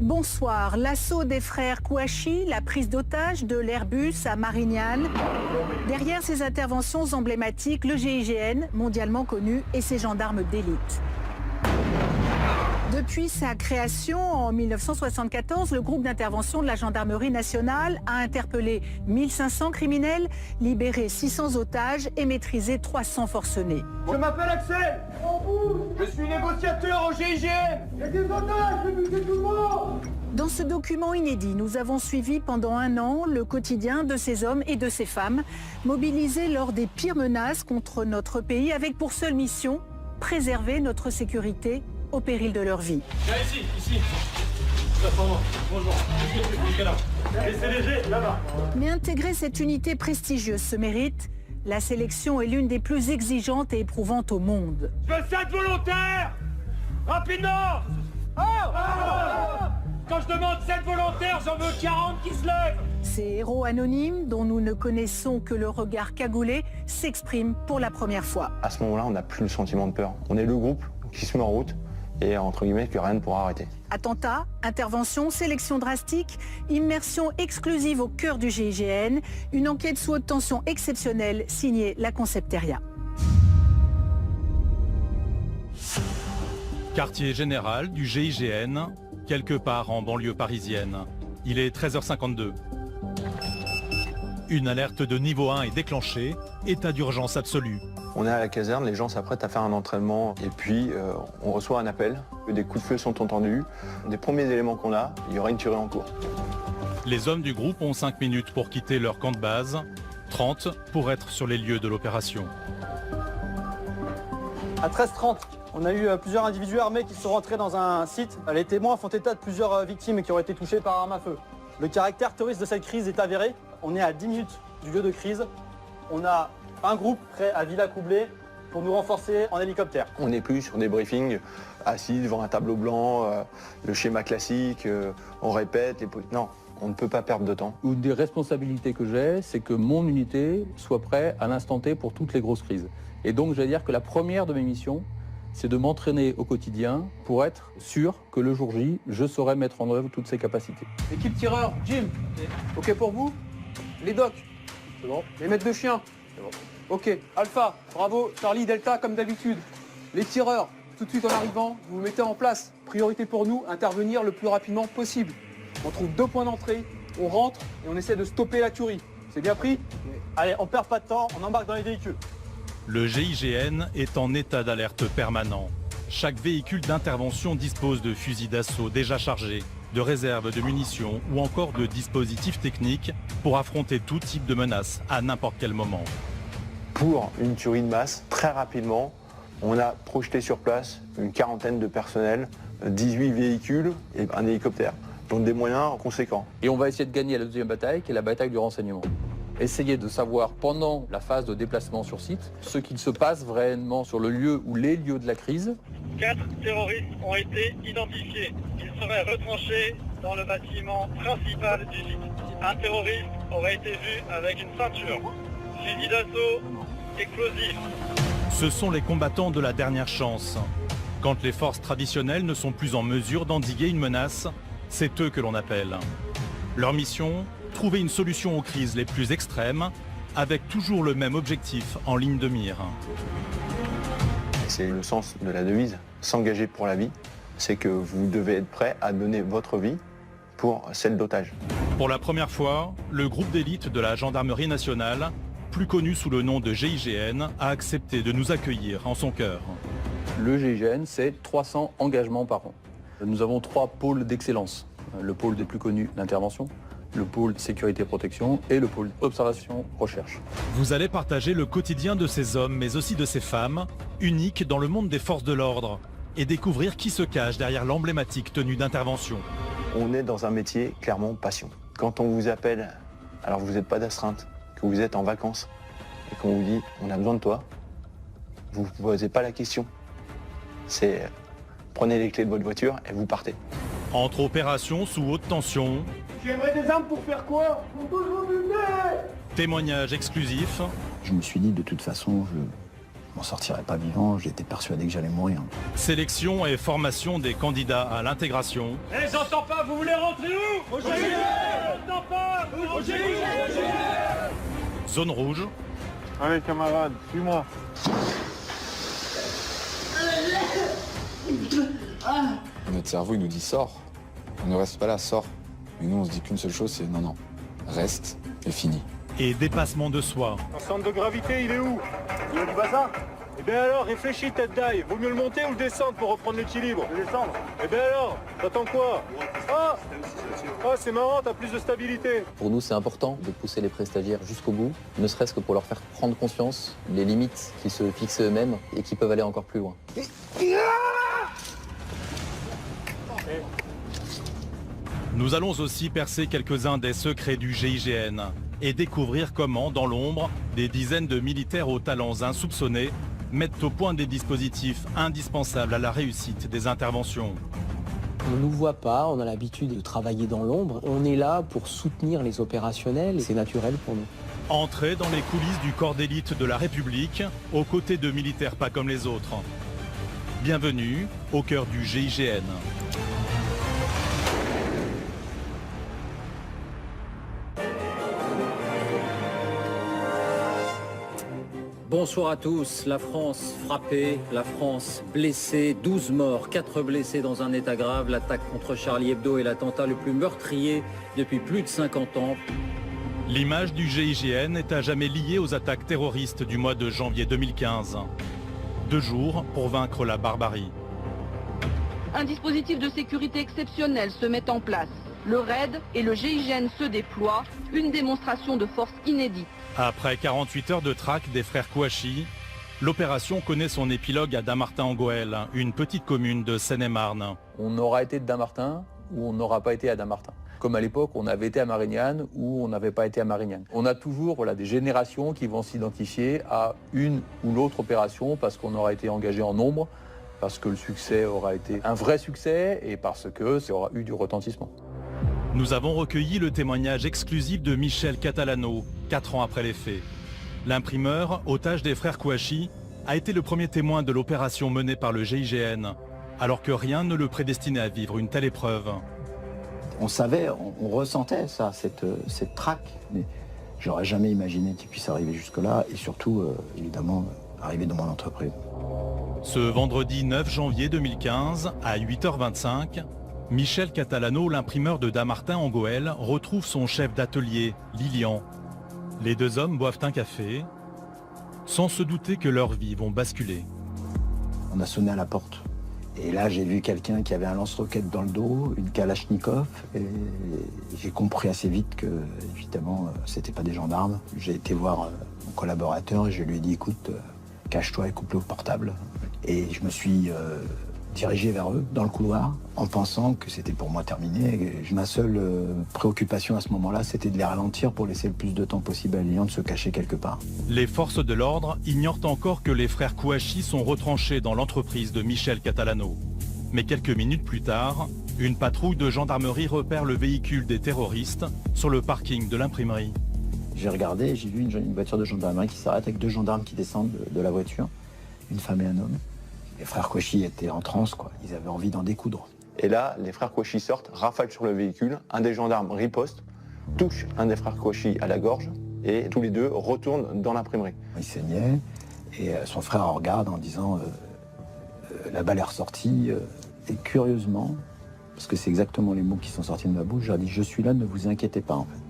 Bonsoir. L'assaut des frères Kouachi, la prise d'otage de l'Airbus à Marignane. Derrière ces interventions emblématiques, le GIGN, mondialement connu, et ses gendarmes d'élite. Depuis sa création en 1974, le groupe d'intervention de la gendarmerie nationale a interpellé 1500 criminels, libéré 600 otages et maîtrisé 300 forcenés. Je m'appelle Axel. Je suis négociateur au GIGN. Il y a des otages, je bute tout le monde. Dans ce document inédit, nous avons suivi pendant un an le quotidien de ces hommes et de ces femmes, mobilisés lors des pires menaces contre notre pays, avec pour seule mission préserver notre sécurité au péril de leur vie. Viens ici. Bonjour. C'est léger, là-bas. Mais intégrer cette unité prestigieuse se mérite. La sélection est l'une des plus exigeantes et éprouvantes au monde. Je veux 7 volontaires. Rapidement. Quand je demande 7 volontaires, j'en veux 40 qui se lèvent. Ces héros anonymes, dont nous ne connaissons que le regard cagoulé, s'expriment pour la première fois. À ce moment-là, on n'a plus le sentiment de peur. On est le groupe qui se met en route et entre guillemets que rien ne pourra arrêter. Attentats, intervention, sélection drastique, immersion exclusive au cœur du GIGN, une enquête sous haute tension exceptionnelle signée la Concepteria. Quartier général du GIGN, quelque part en banlieue parisienne. Il est 13h52. Une alerte de niveau 1 est déclenchée, état d'urgence absolu. On est à la caserne, les gens s'apprêtent à faire un entraînement et puis on reçoit un appel. Des coups de feu sont entendus. Des premiers éléments qu'on a, il y aura une tuerie en cours. Les hommes du groupe ont 5 minutes pour quitter leur camp de base, 30 pour être sur les lieux de l'opération. À 13h30, on a eu plusieurs individus armés qui sont rentrés dans un site. Les témoins font état de plusieurs victimes qui ont été touchées par arme à feu. Le caractère terroriste de cette crise est avéré. On est à 10 minutes du lieu de crise. On a un groupe prêt à Villacoublay pour nous renforcer en hélicoptère. On n'est plus sur des briefings assis devant un tableau blanc, le schéma classique, on répète. Non, on ne peut pas perdre de temps. Une des responsabilités que j'ai, c'est que mon unité soit prête à l'instant T pour toutes les grosses crises. Et donc, j'allais dire que la première de mes missions, c'est de m'entraîner au quotidien pour être sûr que le jour J, je saurai mettre en œuvre toutes ces capacités. Équipe tireur, Jim, ok pour vous? Les docs, c'est bon. Les maîtres de chien, c'est bon. Ok, Alpha, Bravo, Charlie, Delta, comme d'habitude. Les tireurs, tout de suite en arrivant, vous vous mettez en place. Priorité pour nous, intervenir le plus rapidement possible. On trouve 2 points d'entrée, on rentre et on essaie de stopper la tuerie. C'est bien pris? Allez, on perd pas de temps, on embarque dans les véhicules. Le GIGN est en état d'alerte permanent. Chaque véhicule d'intervention dispose de fusils d'assaut déjà chargés, de réserves de munitions ou encore de dispositifs techniques pour affronter tout type de menace à n'importe quel moment. Pour une tuerie de masse, très rapidement, on a projeté sur place une quarantaine de personnels, 18 véhicules et un hélicoptère. Donc des moyens conséquents. Et on va essayer de gagner la deuxième bataille, qui est la bataille du renseignement. Essayer de savoir pendant la phase de déplacement sur site ce qu'il se passe vraiment sur le lieu ou les lieux de la crise. 4 terroristes ont été identifiés. Ils seraient retranchés dans le bâtiment principal du site. Un terroriste aurait été vu avec une ceinture, fusil d'assaut, explosif. Ce sont les combattants de la dernière chance. Quand les forces traditionnelles ne sont plus en mesure d'endiguer une menace, c'est eux que l'on appelle. Leur mission, trouver une solution aux crises les plus extrêmes, avec toujours le même objectif en ligne de mire. C'est le sens de la devise, s'engager pour la vie. C'est que vous devez être prêt à donner votre vie pour celle d'otage. Pour la première fois, le groupe d'élite de la gendarmerie nationale, plus connu sous le nom de GIGN, a accepté de nous accueillir en son cœur. Le GIGN, c'est 300 engagements par an. Nous avons 3 pôles d'excellence. Le pôle des plus connus d'intervention, le pôle sécurité-protection et le pôle observation-recherche. Vous allez partager le quotidien de ces hommes, mais aussi de ces femmes, uniques dans le monde des forces de l'ordre, et découvrir qui se cache derrière l'emblématique tenue d'intervention. On est dans un métier clairement passion. Quand on vous appelle, alors vous n'êtes pas d'astreinte, que vous êtes en vacances, et qu'on vous dit « on a besoin de toi », vous ne vous posez pas la question. C'est prenez les clés de votre voiture et vous partez. Entre opérations sous haute tension, J'aimerais des armes pour faire quoi? Pour toujours buter. témoignages exclusifs, Je me suis dit, de toute façon, m'en sortirais pas vivant, j'étais persuadé que j'allais mourir. Sélection et formation des candidats à l'intégration. Eh, j'entends pas, vous voulez rentrer où? Au GIGN. J'entends pas, au GIGN. Zone rouge. Allez camarade, suis-moi. Notre cerveau, il nous dit sors. On ne reste pas là, sors. Mais nous, on se dit qu'une seule chose, c'est non, non, reste et fini. Et dépassement de soi. Ton centre de gravité, il est où? Il y a du bazar? Eh bien alors, réfléchis tête d'ail. Vaut mieux le monter ou le descendre pour reprendre l'équilibre? Le descendre. Eh bien alors, t'attends quoi? Ah, c'est marrant, t'as plus de stabilité. Pour nous, c'est important de pousser les pré-stagiaires jusqu'au bout, ne serait-ce que pour leur faire prendre conscience les limites qu'ils se fixent eux-mêmes et qui peuvent aller encore plus loin. Nous allons aussi percer quelques-uns des secrets du GIGN et découvrir comment, dans l'ombre, des dizaines de militaires aux talents insoupçonnés mettent au point des dispositifs indispensables à la réussite des interventions. On ne nous voit pas, on a l'habitude de travailler dans l'ombre. On est là pour soutenir les opérationnels et c'est naturel pour nous. Entrez dans les coulisses du corps d'élite de la République, aux côtés de militaires pas comme les autres. Bienvenue au cœur du GIGN. Bonsoir à tous. La France frappée, la France blessée, 12 morts, 4 blessés dans un état grave. L'attaque contre Charlie Hebdo est l'attentat le plus meurtrier depuis plus de 50 ans. L'image du GIGN est à jamais liée aux attaques terroristes du mois de janvier 2015. 2 jours pour vaincre la barbarie. Un dispositif de sécurité exceptionnel se met en place. Le RAID et le GIGN se déploient, une démonstration de force inédite. Après 48 heures de traque des frères Kouachi, l'opération connaît son épilogue à Dammartin-en-Goël, une petite commune de Seine-et-Marne. On aura été de Dammartin ou on n'aura pas été à Dammartin. Comme à l'époque, on avait été à Marignane ou on n'avait pas été à Marignane. On a toujours des générations qui vont s'identifier à une ou l'autre opération parce qu'on aura été engagé en nombre, parce que le succès aura été un vrai succès et parce que ça aura eu du retentissement. Nous avons recueilli le témoignage exclusif de Michel Catalano, 4 ans après les faits. L'imprimeur, otage des frères Kouachi, a été le premier témoin de l'opération menée par le GIGN, alors que rien ne le prédestinait à vivre une telle épreuve. On savait, on ressentait ça, cette traque, mais j'aurais jamais imaginé qu'il puisse arriver jusque-là et surtout, évidemment, arriver dans mon entreprise. Ce vendredi 9 janvier 2015, à 8h25, Michel Catalano, l'imprimeur de Dammartin-en-Goël, retrouve son chef d'atelier, Lilian. Les 2 hommes boivent un café, sans se douter que leurs vies vont basculer. On a sonné à la porte. Et là, j'ai vu quelqu'un qui avait un lance-roquette dans le dos, une Kalachnikov, et j'ai compris assez vite que, évidemment, c'était pas des gendarmes. J'ai été voir mon collaborateur et je lui ai dit, écoute, cache-toi et coupe-le au portable. Et je me suis dirigé vers eux dans le couloir en pensant que c'était pour moi terminé. Et ma seule préoccupation à ce moment-là, c'était de les ralentir pour laisser le plus de temps possible à Lilian de se cacher quelque part. Les forces de l'ordre ignorent encore que les frères Kouachi sont retranchés dans l'entreprise de Michel Catalano. Mais quelques minutes plus tard, une patrouille de gendarmerie repère le véhicule des terroristes sur le parking de l'imprimerie. J'ai regardé et j'ai vu une voiture de gendarmerie qui s'arrête avec 2 gendarmes qui descendent de la voiture, une femme et un homme. Les frères Kouachi étaient en transe, quoi. Ils avaient envie d'en découdre. Et là, les frères Kouachi sortent, rafalent sur le véhicule, un des gendarmes riposte, touche un des frères Kouachi à la gorge, et tous les 2 retournent dans l'imprimerie. Il saignait, et son frère en regarde en disant la balle est ressortie, et curieusement, parce que c'est exactement les mots qui sont sortis de ma bouche, j'ai dit je suis là, ne vous inquiétez pas en fait.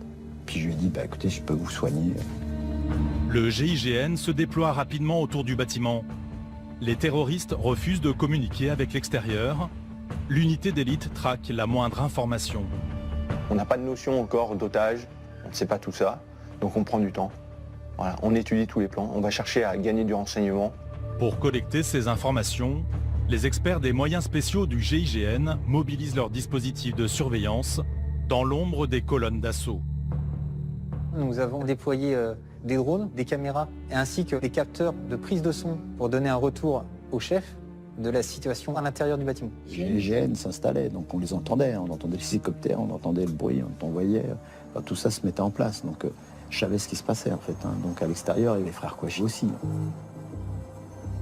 Puis je lui ai dit écoutez, je peux vous soigner. Le GIGN se déploie rapidement autour du bâtiment. Les terroristes refusent de communiquer avec l'extérieur. L'unité d'élite traque la moindre information. On n'a pas de notion encore d'otage, on ne sait pas tout ça, donc on prend du temps. Voilà, on étudie tous les plans, on va chercher à gagner du renseignement. Pour collecter ces informations, les experts des moyens spéciaux du GIGN mobilisent leurs dispositifs de surveillance dans l'ombre des colonnes d'assaut. Nous avons déployé des drones, des caméras, ainsi que des capteurs de prise de son pour donner un retour au chef de la situation à l'intérieur du bâtiment. Les GIGN s'installaient, donc on les entendait, on entendait les hélicoptères, on entendait le bruit, on voyait, tout ça se mettait en place. Donc je savais ce qui se passait en fait. Donc à l'extérieur, il y avait les frères Kouachi aussi.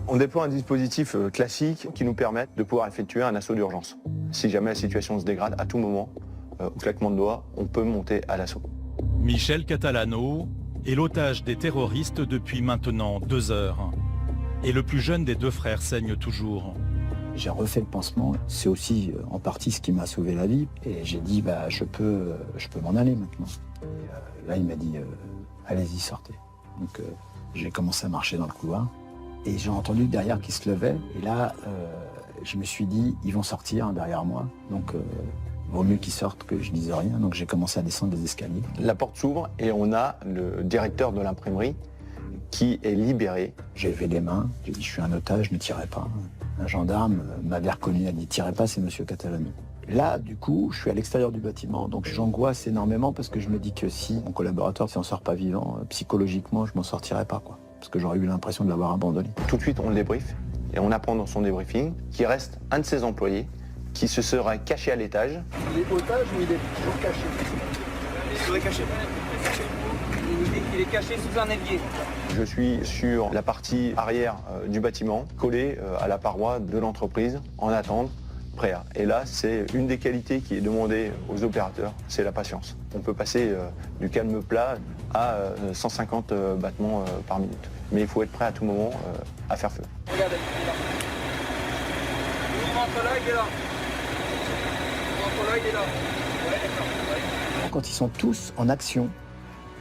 On déploie un dispositif classique qui nous permet de pouvoir effectuer un assaut d'urgence. Si jamais la situation se dégrade, à tout moment, au claquement de doigts, on peut monter à l'assaut. Michel Catalano est l'otage des terroristes depuis maintenant 2 heures. Et le plus jeune des 2 frères saigne toujours. J'ai refait le pansement, c'est aussi en partie ce qui m'a sauvé la vie. Et j'ai dit, je peux m'en aller maintenant. Et, là, il m'a dit, allez-y, sortez. Donc j'ai commencé à marcher dans le couloir. Et j'ai entendu derrière qui se levait. Et là, je me suis dit, ils vont sortir derrière moi. Donc vaut mieux qu'ils sortent que je dise rien. Donc j'ai commencé à descendre les escaliers. La porte s'ouvre et on a le directeur de l'imprimerie qui est libéré. J'ai levé les mains, j'ai dit, je suis un otage, ne tirez pas. Un gendarme m'avait reconnu, a dit, tirez pas, c'est monsieur Catalano. Là, du coup, je suis à l'extérieur du bâtiment, donc j'angoisse énormément parce que je me dis que si mon collaborateur s'en sort pas vivant, psychologiquement, je m'en sortirai pas, quoi. Parce que j'aurais eu l'impression de l'avoir abandonné. Tout de suite, on le débriefe et on apprend dans son débriefing qu'il reste un de ses employés qui se serait caché à l'étage. Il est otage ou il est toujours caché? Il serait caché. Il est caché sous un évier. Je suis sur la partie arrière du bâtiment, collé à la paroi de l'entreprise, en attente, prêt à. Et là, c'est une des qualités qui est demandée aux opérateurs, c'est la patience. On peut passer du calme plat à 150 battements par minute. Mais il faut être prêt à tout moment à faire feu. Regardez, il est là. Il rentre là, il est là. Il rentre là, il est là. Ouais, d'accord. Quand ils sont tous en action,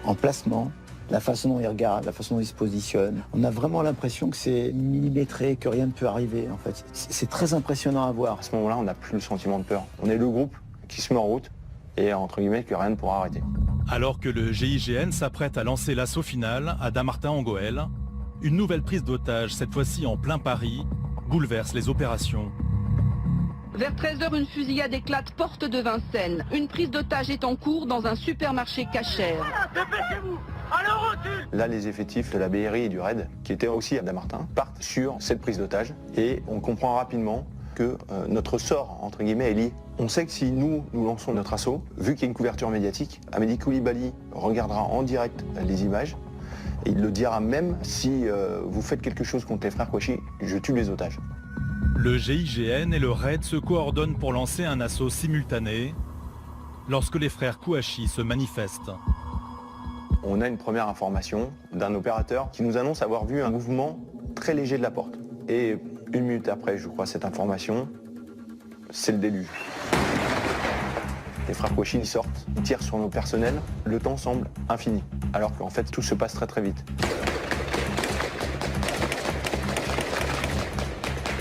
en placement, la façon dont ils regardent, la façon dont ils se positionnent, on a vraiment l'impression que c'est millimétré, que rien ne peut arriver en fait. C'est très impressionnant à voir. À ce moment-là, on n'a plus le sentiment de peur. On est le groupe qui se met en route et entre guillemets que rien ne pourra arrêter. Alors que le GIGN s'apprête à lancer l'assaut final à Dammartin-en-Gohelle, une nouvelle prise d'otage, cette fois-ci en plein Paris, bouleverse les opérations. Vers 13h, une fusillade éclate porte de Vincennes. Une prise d'otage est en cours dans un supermarché cachère. Dépêchez-vous! Alors on tue! Là, les effectifs de la BRI et du RAID, qui étaient aussi à Dammartin, partent sur cette prise d'otage et on comprend rapidement que notre sort, entre guillemets, est lié. On sait que si nous lançons notre assaut, vu qu'il y a une couverture médiatique, Amédi Koulibaly regardera en direct les images et il le dira même si vous faites quelque chose contre les frères Kouachi, je tue les otages. Le GIGN et le RAID se coordonnent pour lancer un assaut simultané lorsque les frères Kouachi se manifestent. On a une première information d'un opérateur qui nous annonce avoir vu un mouvement très léger de la porte. Et 1 minute après, je crois, cette information, c'est le déluge. Les frères Kouachi, ils sortent, ils tirent sur nos personnels, le temps semble infini, alors qu'en fait, tout se passe très très vite.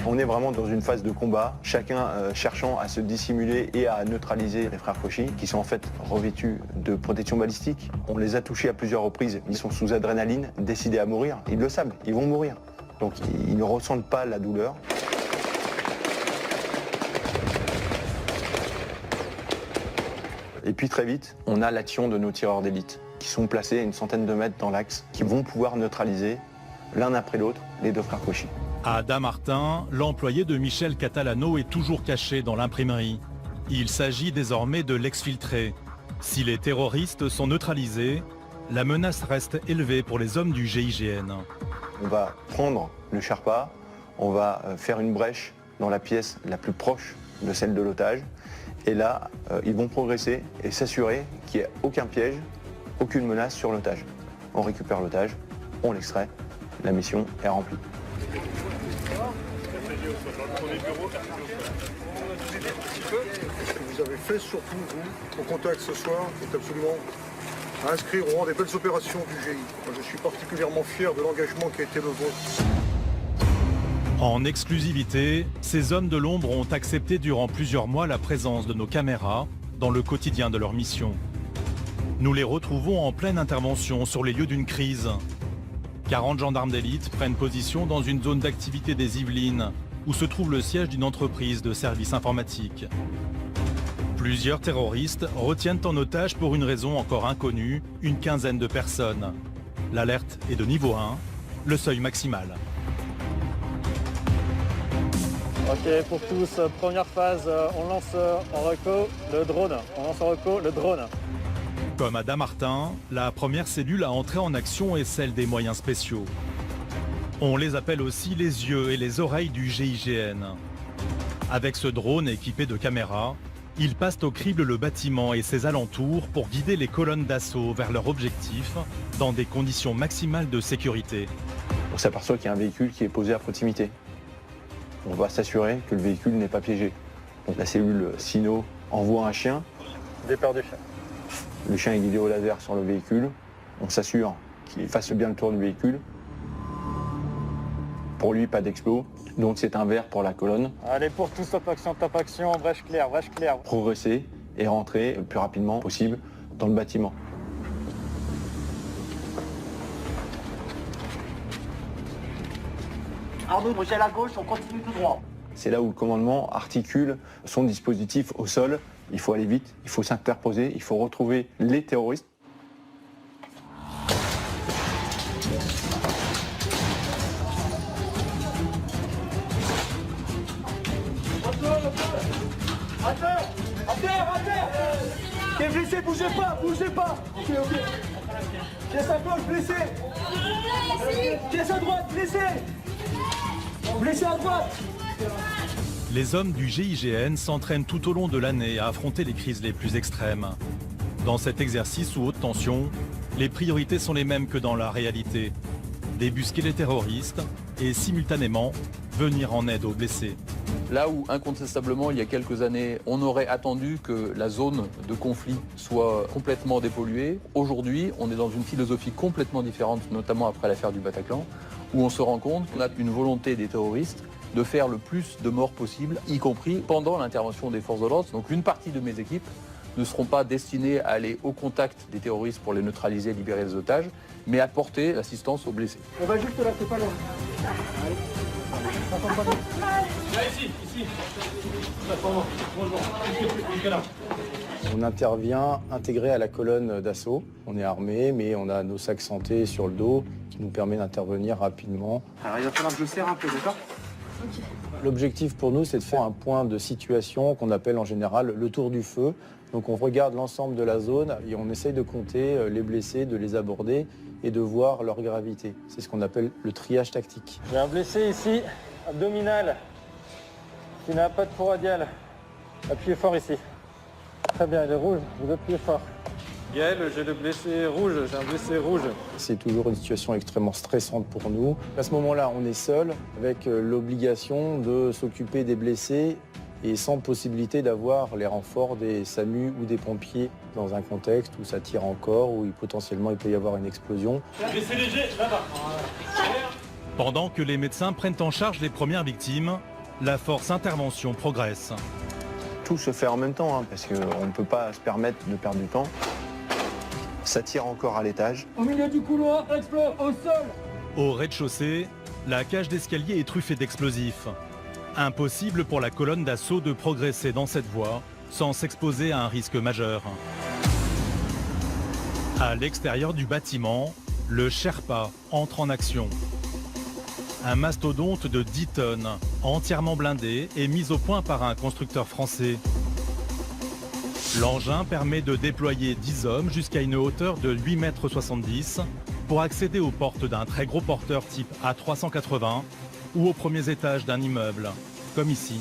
On est vraiment dans une phase de combat, chacun cherchant à se dissimuler et à neutraliser les frères Kouachi, qui sont en fait revêtus de protection balistique. On les a touchés à plusieurs reprises, ils sont sous adrénaline, décidés à mourir. Ils le savent, ils vont mourir. Donc ils ne ressentent pas la douleur. Et puis très vite, on a l'action de nos tireurs d'élite, qui sont placés à une centaine de mètres dans l'axe, qui vont pouvoir neutraliser l'un après l'autre les 2 frères Kouachi. À Dammartin, l'employé de Michel Catalano est toujours caché dans l'imprimerie. Il s'agit désormais de l'exfiltrer. Si les terroristes sont neutralisés, la menace reste élevée pour les hommes du GIGN. On va prendre le Sherpa, on va faire une brèche dans la pièce la plus proche de celle de l'otage. Et là, ils vont progresser et s'assurer qu'il n'y ait aucun piège, aucune menace sur l'otage. On récupère l'otage, on l'extrait, la mission est remplie. Ce que vous avez fait, surtout vous, au contact ce soir, est absolument à inscrire au rang des belles opérations du GI. Moi, je suis particulièrement fier de l'engagement qui a été le vôtre. En exclusivité, ces hommes de l'ombre ont accepté durant plusieurs mois la présence de nos caméras dans le quotidien de leur mission. Nous les retrouvons en pleine intervention sur les lieux d'une crise. 40 gendarmes d'élite prennent position dans une zone d'activité des Yvelines, où se trouve le siège d'une entreprise de services informatiques. Plusieurs terroristes retiennent en otage pour une raison encore inconnue une quinzaine de personnes. L'alerte est de niveau 1, le seuil maximal. Ok, pour tous, première phase, on lance en reco le drone. On lance en reco le drone. Comme à Dammartin, la première cellule à entrer en action est celle des moyens spéciaux. On les appelle aussi les yeux et les oreilles du GIGN. Avec ce drone équipé de caméras, ils passent au crible le bâtiment et ses alentours pour guider les colonnes d'assaut vers leur objectif dans des conditions maximales de sécurité. On s'aperçoit qu'il y a un véhicule qui est posé à proximité. On va s'assurer que le véhicule n'est pas piégé. Donc la cellule Sino envoie un chien. Départ du chien. Le chien est guidé au laser sur le véhicule. On s'assure qu'il fasse bien le tour du véhicule. Pour lui, pas d'explos. Donc c'est un vert pour la colonne. Allez, pour tout, top action, brèche claire, brèche claire. Progresser et rentrer le plus rapidement possible dans le bâtiment. Arnaud, brochet à la gauche, on continue tout droit. C'est là où le commandement articule son dispositif au sol. Il faut aller vite, il faut s'interposer, il faut retrouver les terroristes. À terre. Qui est blessé, bougez pas. Ok. Pièce à gauche, blessé. Pièce à droite, blessé. Blessé à droite. Les hommes du GIGN s'entraînent tout au long de l'année à affronter les crises les plus extrêmes. Dans cet exercice sous haute tension, les priorités sont les mêmes que dans la réalité. Débusquer les terroristes et simultanément venir en aide aux blessés. Là où incontestablement il y a quelques années on aurait attendu que la zone de conflit soit complètement dépolluée, aujourd'hui on est dans une philosophie complètement différente, notamment après l'affaire du Bataclan, où on se rend compte qu'on a une volonté des terroristes de faire le plus de morts possible, y compris pendant l'intervention des forces de l'ordre. Donc une partie de mes équipes ne seront pas destinées à aller au contact des terroristes pour les neutraliser et libérer les otages, mais à porter l'assistance aux blessés. On va juste là, c'est pas loin. Ici. On intervient intégré à la colonne d'assaut. On est armé, mais on a nos sacs santé sur le dos qui nous permet d'intervenir rapidement. Alors il va falloir que je serre un peu, d'accord? L'objectif pour nous, c'est de faire un point de situation qu'on appelle en général le tour du feu. Donc on regarde l'ensemble de la zone et on essaye de compter les blessés, de les aborder et de voir leur gravité. C'est ce qu'on appelle le triage tactique. J'ai un blessé ici, abdominal, qui n'a pas de fond radial. Appuyez fort ici. Très bien, il est rouge, vous appuyez fort. Gaël, j'ai un blessé rouge. C'est toujours une situation extrêmement stressante pour nous. À ce moment-là, on est seul avec l'obligation de s'occuper des blessés et sans possibilité d'avoir les renforts des SAMU ou des pompiers dans un contexte où ça tire encore, où potentiellement il peut y avoir une explosion. Blessé léger, là-bas. Pendant que les médecins prennent en charge les premières victimes, la force intervention progresse. Tout se fait en même temps, parce qu'on ne peut pas se permettre de perdre du temps. Ça tire encore à l'étage. Au milieu du couloir, explose, au sol. Au rez-de-chaussée, la cage d'escalier est truffée d'explosifs. Impossible pour la colonne d'assaut de progresser dans cette voie sans s'exposer à un risque majeur. À l'extérieur du bâtiment, le Sherpa entre en action. Un mastodonte de 10 tonnes, entièrement blindé et mis au point par un constructeur français. L'engin permet de déployer 10 hommes jusqu'à une hauteur de 8,70 m pour accéder aux portes d'un très gros porteur type A380 ou aux premiers étages d'un immeuble, comme ici.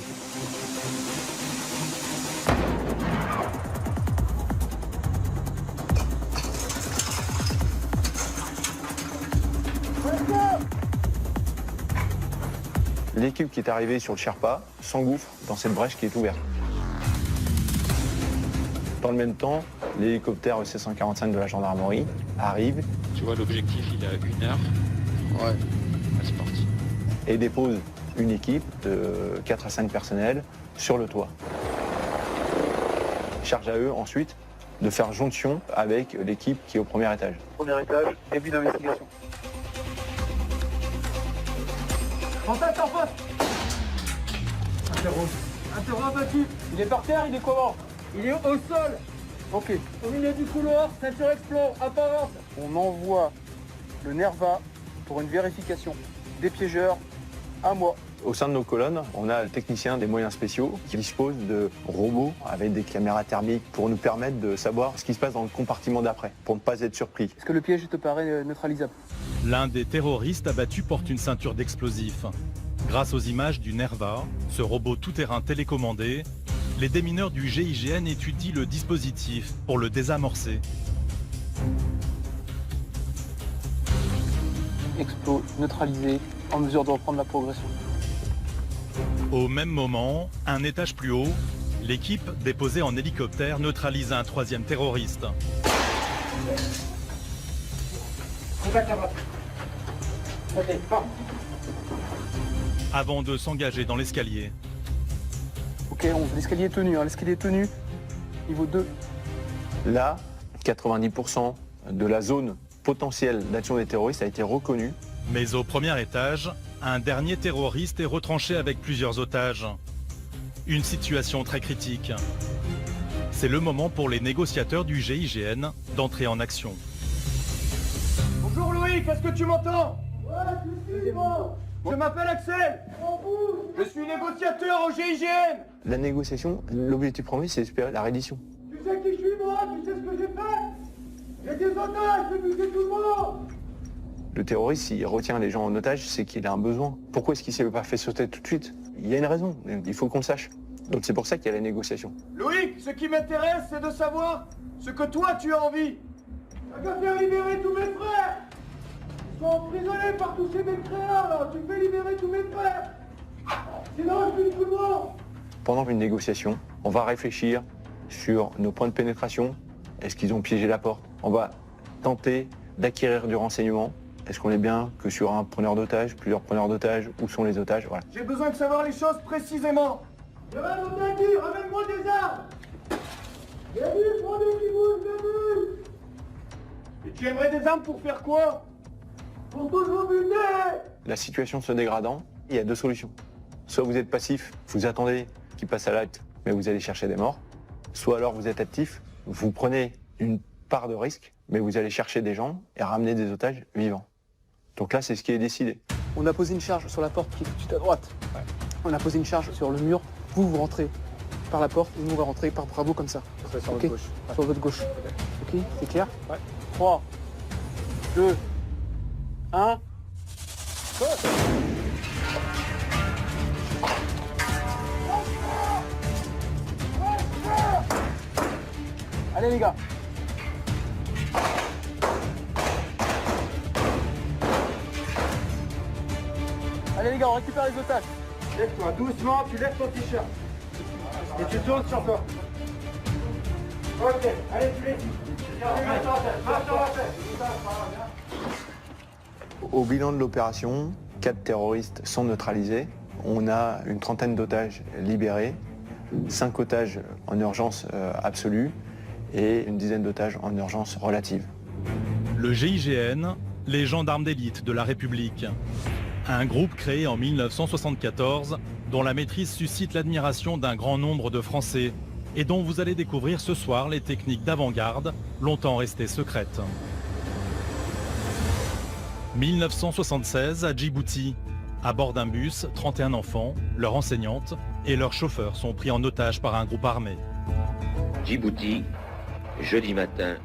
L'équipe qui est arrivée sur le Sherpa s'engouffre dans cette brèche qui est ouverte. Dans le même temps, l'hélicoptère EC-145 de la gendarmerie arrive. Tu vois, l'objectif, il a 1 heure. Ouais. C'est parti. Et dépose une équipe de 4 à 5 personnels sur le toit. Charge à eux ensuite de faire jonction avec l'équipe qui est au premier étage. Premier étage, début d'investigation. En face. Interro abattu. Il est par terre, il est comment? Il est au sol. Ok. Au milieu du couloir, ceinture explos, apparente. On envoie le NERVA pour une vérification des piégeurs à moi. Au sein de nos colonnes, on a le technicien des moyens spéciaux qui dispose de robots avec des caméras thermiques pour nous permettre de savoir ce qui se passe dans le compartiment d'après, pour ne pas être surpris. Est-ce que le piège te paraît neutralisable? L'un des terroristes abattus porte une ceinture d'explosifs. Grâce aux images du Nerva, ce robot tout-terrain télécommandé, les démineurs du GIGN étudient le dispositif pour le désamorcer. Explos neutralisé, en mesure de reprendre la progression. Au même moment, un étage plus haut, l'équipe déposée en hélicoptère neutralise un troisième terroriste. Avant de s'engager dans l'escalier. Ok, l'escalier est tenu, l'escalier est tenu. Niveau 2. Là, 90% de la zone potentielle d'action des terroristes a été reconnue. Mais au premier étage, un dernier terroriste est retranché avec plusieurs otages. Une situation très critique. C'est le moment pour les négociateurs du GIGN d'entrer en action. Bonjour Loïc, est-ce que tu m'entends? Ouais, tu suis moi. Je m'appelle Axel. Je suis négociateur au GIGN. La négociation, l'objectif premier, c'est d'espérer la reddition. Tu sais qui je suis moi? Tu sais ce que j'ai fait? J'ai des otages, j'ai buté tout le monde. Le terroriste, s'il retient les gens en otage, c'est qu'il a un besoin. Pourquoi est-ce qu'il ne s'est pas fait sauter tout de suite? Il y a une raison, il faut qu'on le sache. Donc c'est pour ça qu'il y a la négociation. Loïc, ce qui m'intéresse, c'est de savoir ce que toi tu as envie. T'as qu'à faire libérer tous mes frères. Ils sont emprisonnés par tous ces mécréants là. Tu fais libérer tous mes frères. Sinon je suis tout le monde. Pendant une négociation, on va réfléchir sur nos points de pénétration. Est-ce qu'ils ont piégé la porte? On va tenter d'acquérir du renseignement. Est-ce qu'on est bien que sur un preneur d'otages, plusieurs preneurs d'otages? Où sont les otages? Voilà. J'ai besoin de savoir les choses précisément. Je vais m'en dire, ramène-moi des armes. J'ai vu, prends des qui bougent, j'ai vu. Et tu aimerais des armes pour faire quoi? Pour toujours buter. La situation se dégradant, il y a deux solutions. Soit vous êtes passif, vous attendez qu'il passe à l'acte, mais vous allez chercher des morts. Soit alors vous êtes actif, vous prenez une part de risque, mais vous allez chercher des gens et ramener des otages vivants. Donc là, c'est ce qui est décidé. On a posé une charge sur la porte qui est tout de suite à droite. Ouais. On a posé une charge sur le mur. Vous rentrez par la porte et nous on va rentrer par Bravo comme ça. Sur votre gauche. Ouais. Sur votre gauche. Ok, c'est clair? Ouais. 3, 2, 1. Allez les gars. Allez les gars, on récupère les otages. Lève-toi doucement, tu lèves ton t-shirt. Et tu tournes sur toi. Ok, allez, tu les. Au bilan de l'opération, 4 terroristes sont neutralisés. On a une trentaine d'otages libérés, 5 otages en urgence absolue et une dizaine d'otages en urgence relative. Le GIGN, les gendarmes d'élite de la République. Un groupe créé en 1974 dont la maîtrise suscite l'admiration d'un grand nombre de Français et dont vous allez découvrir ce soir les techniques d'avant-garde longtemps restées secrètes. 1976 à Djibouti. À bord d'un bus, 31 enfants, leur enseignante et leur chauffeur sont pris en otage par un groupe armé. Djibouti, jeudi matin,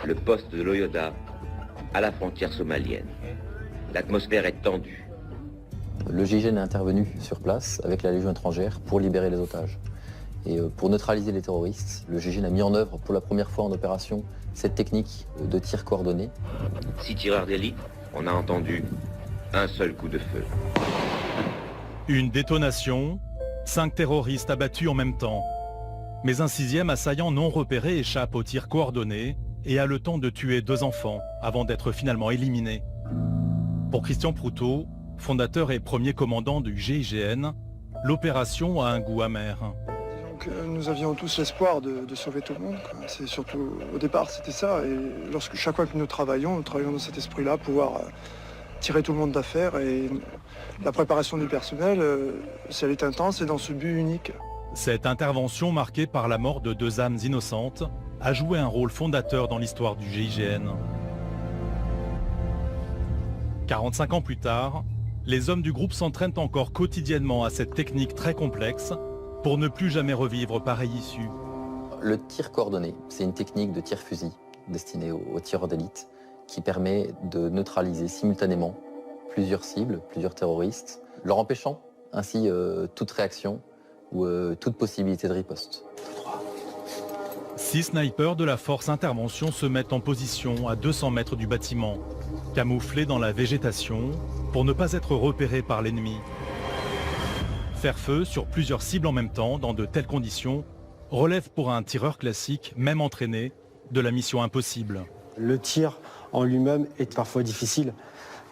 le poste de l'Oyoda à la frontière somalienne. L'atmosphère est tendue. Le GIGN est intervenu sur place avec la Légion étrangère pour libérer les otages. Et pour neutraliser les terroristes, le GIGN a mis en œuvre pour la première fois en opération cette technique de tir coordonné. 6 tireurs d'élite, on a entendu un seul coup de feu. Une détonation, 5 terroristes abattus en même temps. Mais un 6e assaillant non repéré échappe au tir coordonné et a le temps de tuer 2 enfants avant d'être finalement éliminé. Pour Christian Proutot, fondateur et premier commandant du GIGN, l'opération a un goût amer. Donc, nous avions tous l'espoir de sauver tout le monde. C'est surtout, au départ, c'était ça. Et chaque fois que nous travaillons dans cet esprit-là, pouvoir tirer tout le monde d'affaire. Et la préparation du personnel, si elle est intense, c'est dans ce but unique. Cette intervention marquée par la mort de 2 âmes innocentes a joué un rôle fondateur dans l'histoire du GIGN. 45 ans plus tard, les hommes du groupe s'entraînent encore quotidiennement à cette technique très complexe pour ne plus jamais revivre pareille issue. Le tir coordonné, c'est une technique de tir-fusil destinée aux tireurs d'élite qui permet de neutraliser simultanément plusieurs cibles, plusieurs terroristes, leur empêchant ainsi toute réaction ou toute possibilité de riposte. 6 snipers de la force intervention se mettent en position à 200 mètres du bâtiment, camouflés dans la végétation pour ne pas être repérés par l'ennemi. Faire feu sur plusieurs cibles en même temps dans de telles conditions relève pour un tireur classique, même entraîné, de la mission impossible. Le tir en lui-même est parfois difficile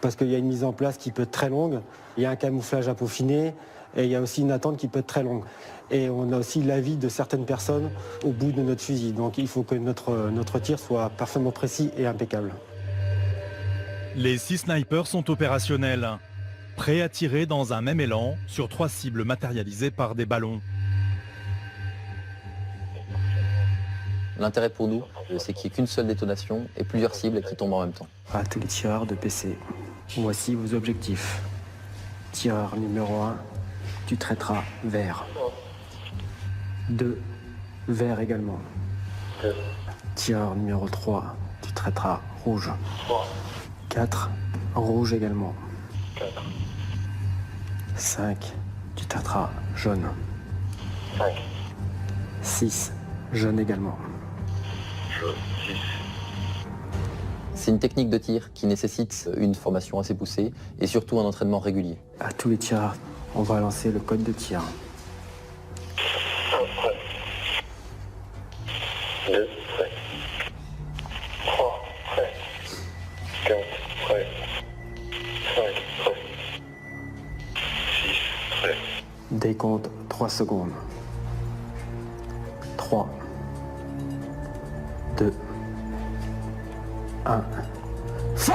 parce qu'il y a une mise en place qui peut être très longue, il y a un camouflage à peaufiner et il y a aussi une attente qui peut être très longue. Et on a aussi l'avis de certaines personnes au bout de notre fusil. Donc il faut que notre tir soit parfaitement précis et impeccable. Les 6 snipers sont opérationnels, prêts à tirer dans un même élan sur 3 cibles matérialisées par des ballons. L'intérêt pour nous, c'est qu'il n'y ait qu'une seule détonation et plusieurs cibles qui tombent en même temps. À tous les tireurs de PC, voici vos objectifs. Tireur numéro 1, tu traiteras vert. 2, vert également. Tireur numéro 3, tu traiteras rouge. 4, rouge également. 5, tu traiteras jaune. 6, jaune également. C'est une technique de tir qui nécessite une formation assez poussée et surtout un entraînement régulier. À tous les tireurs, on va lancer le code de tir. 2, prêt. 3, prêt. 4, prêt. 5, prêt. 6, prêt. Décompte 3 secondes. 3, 2, 1. Feu!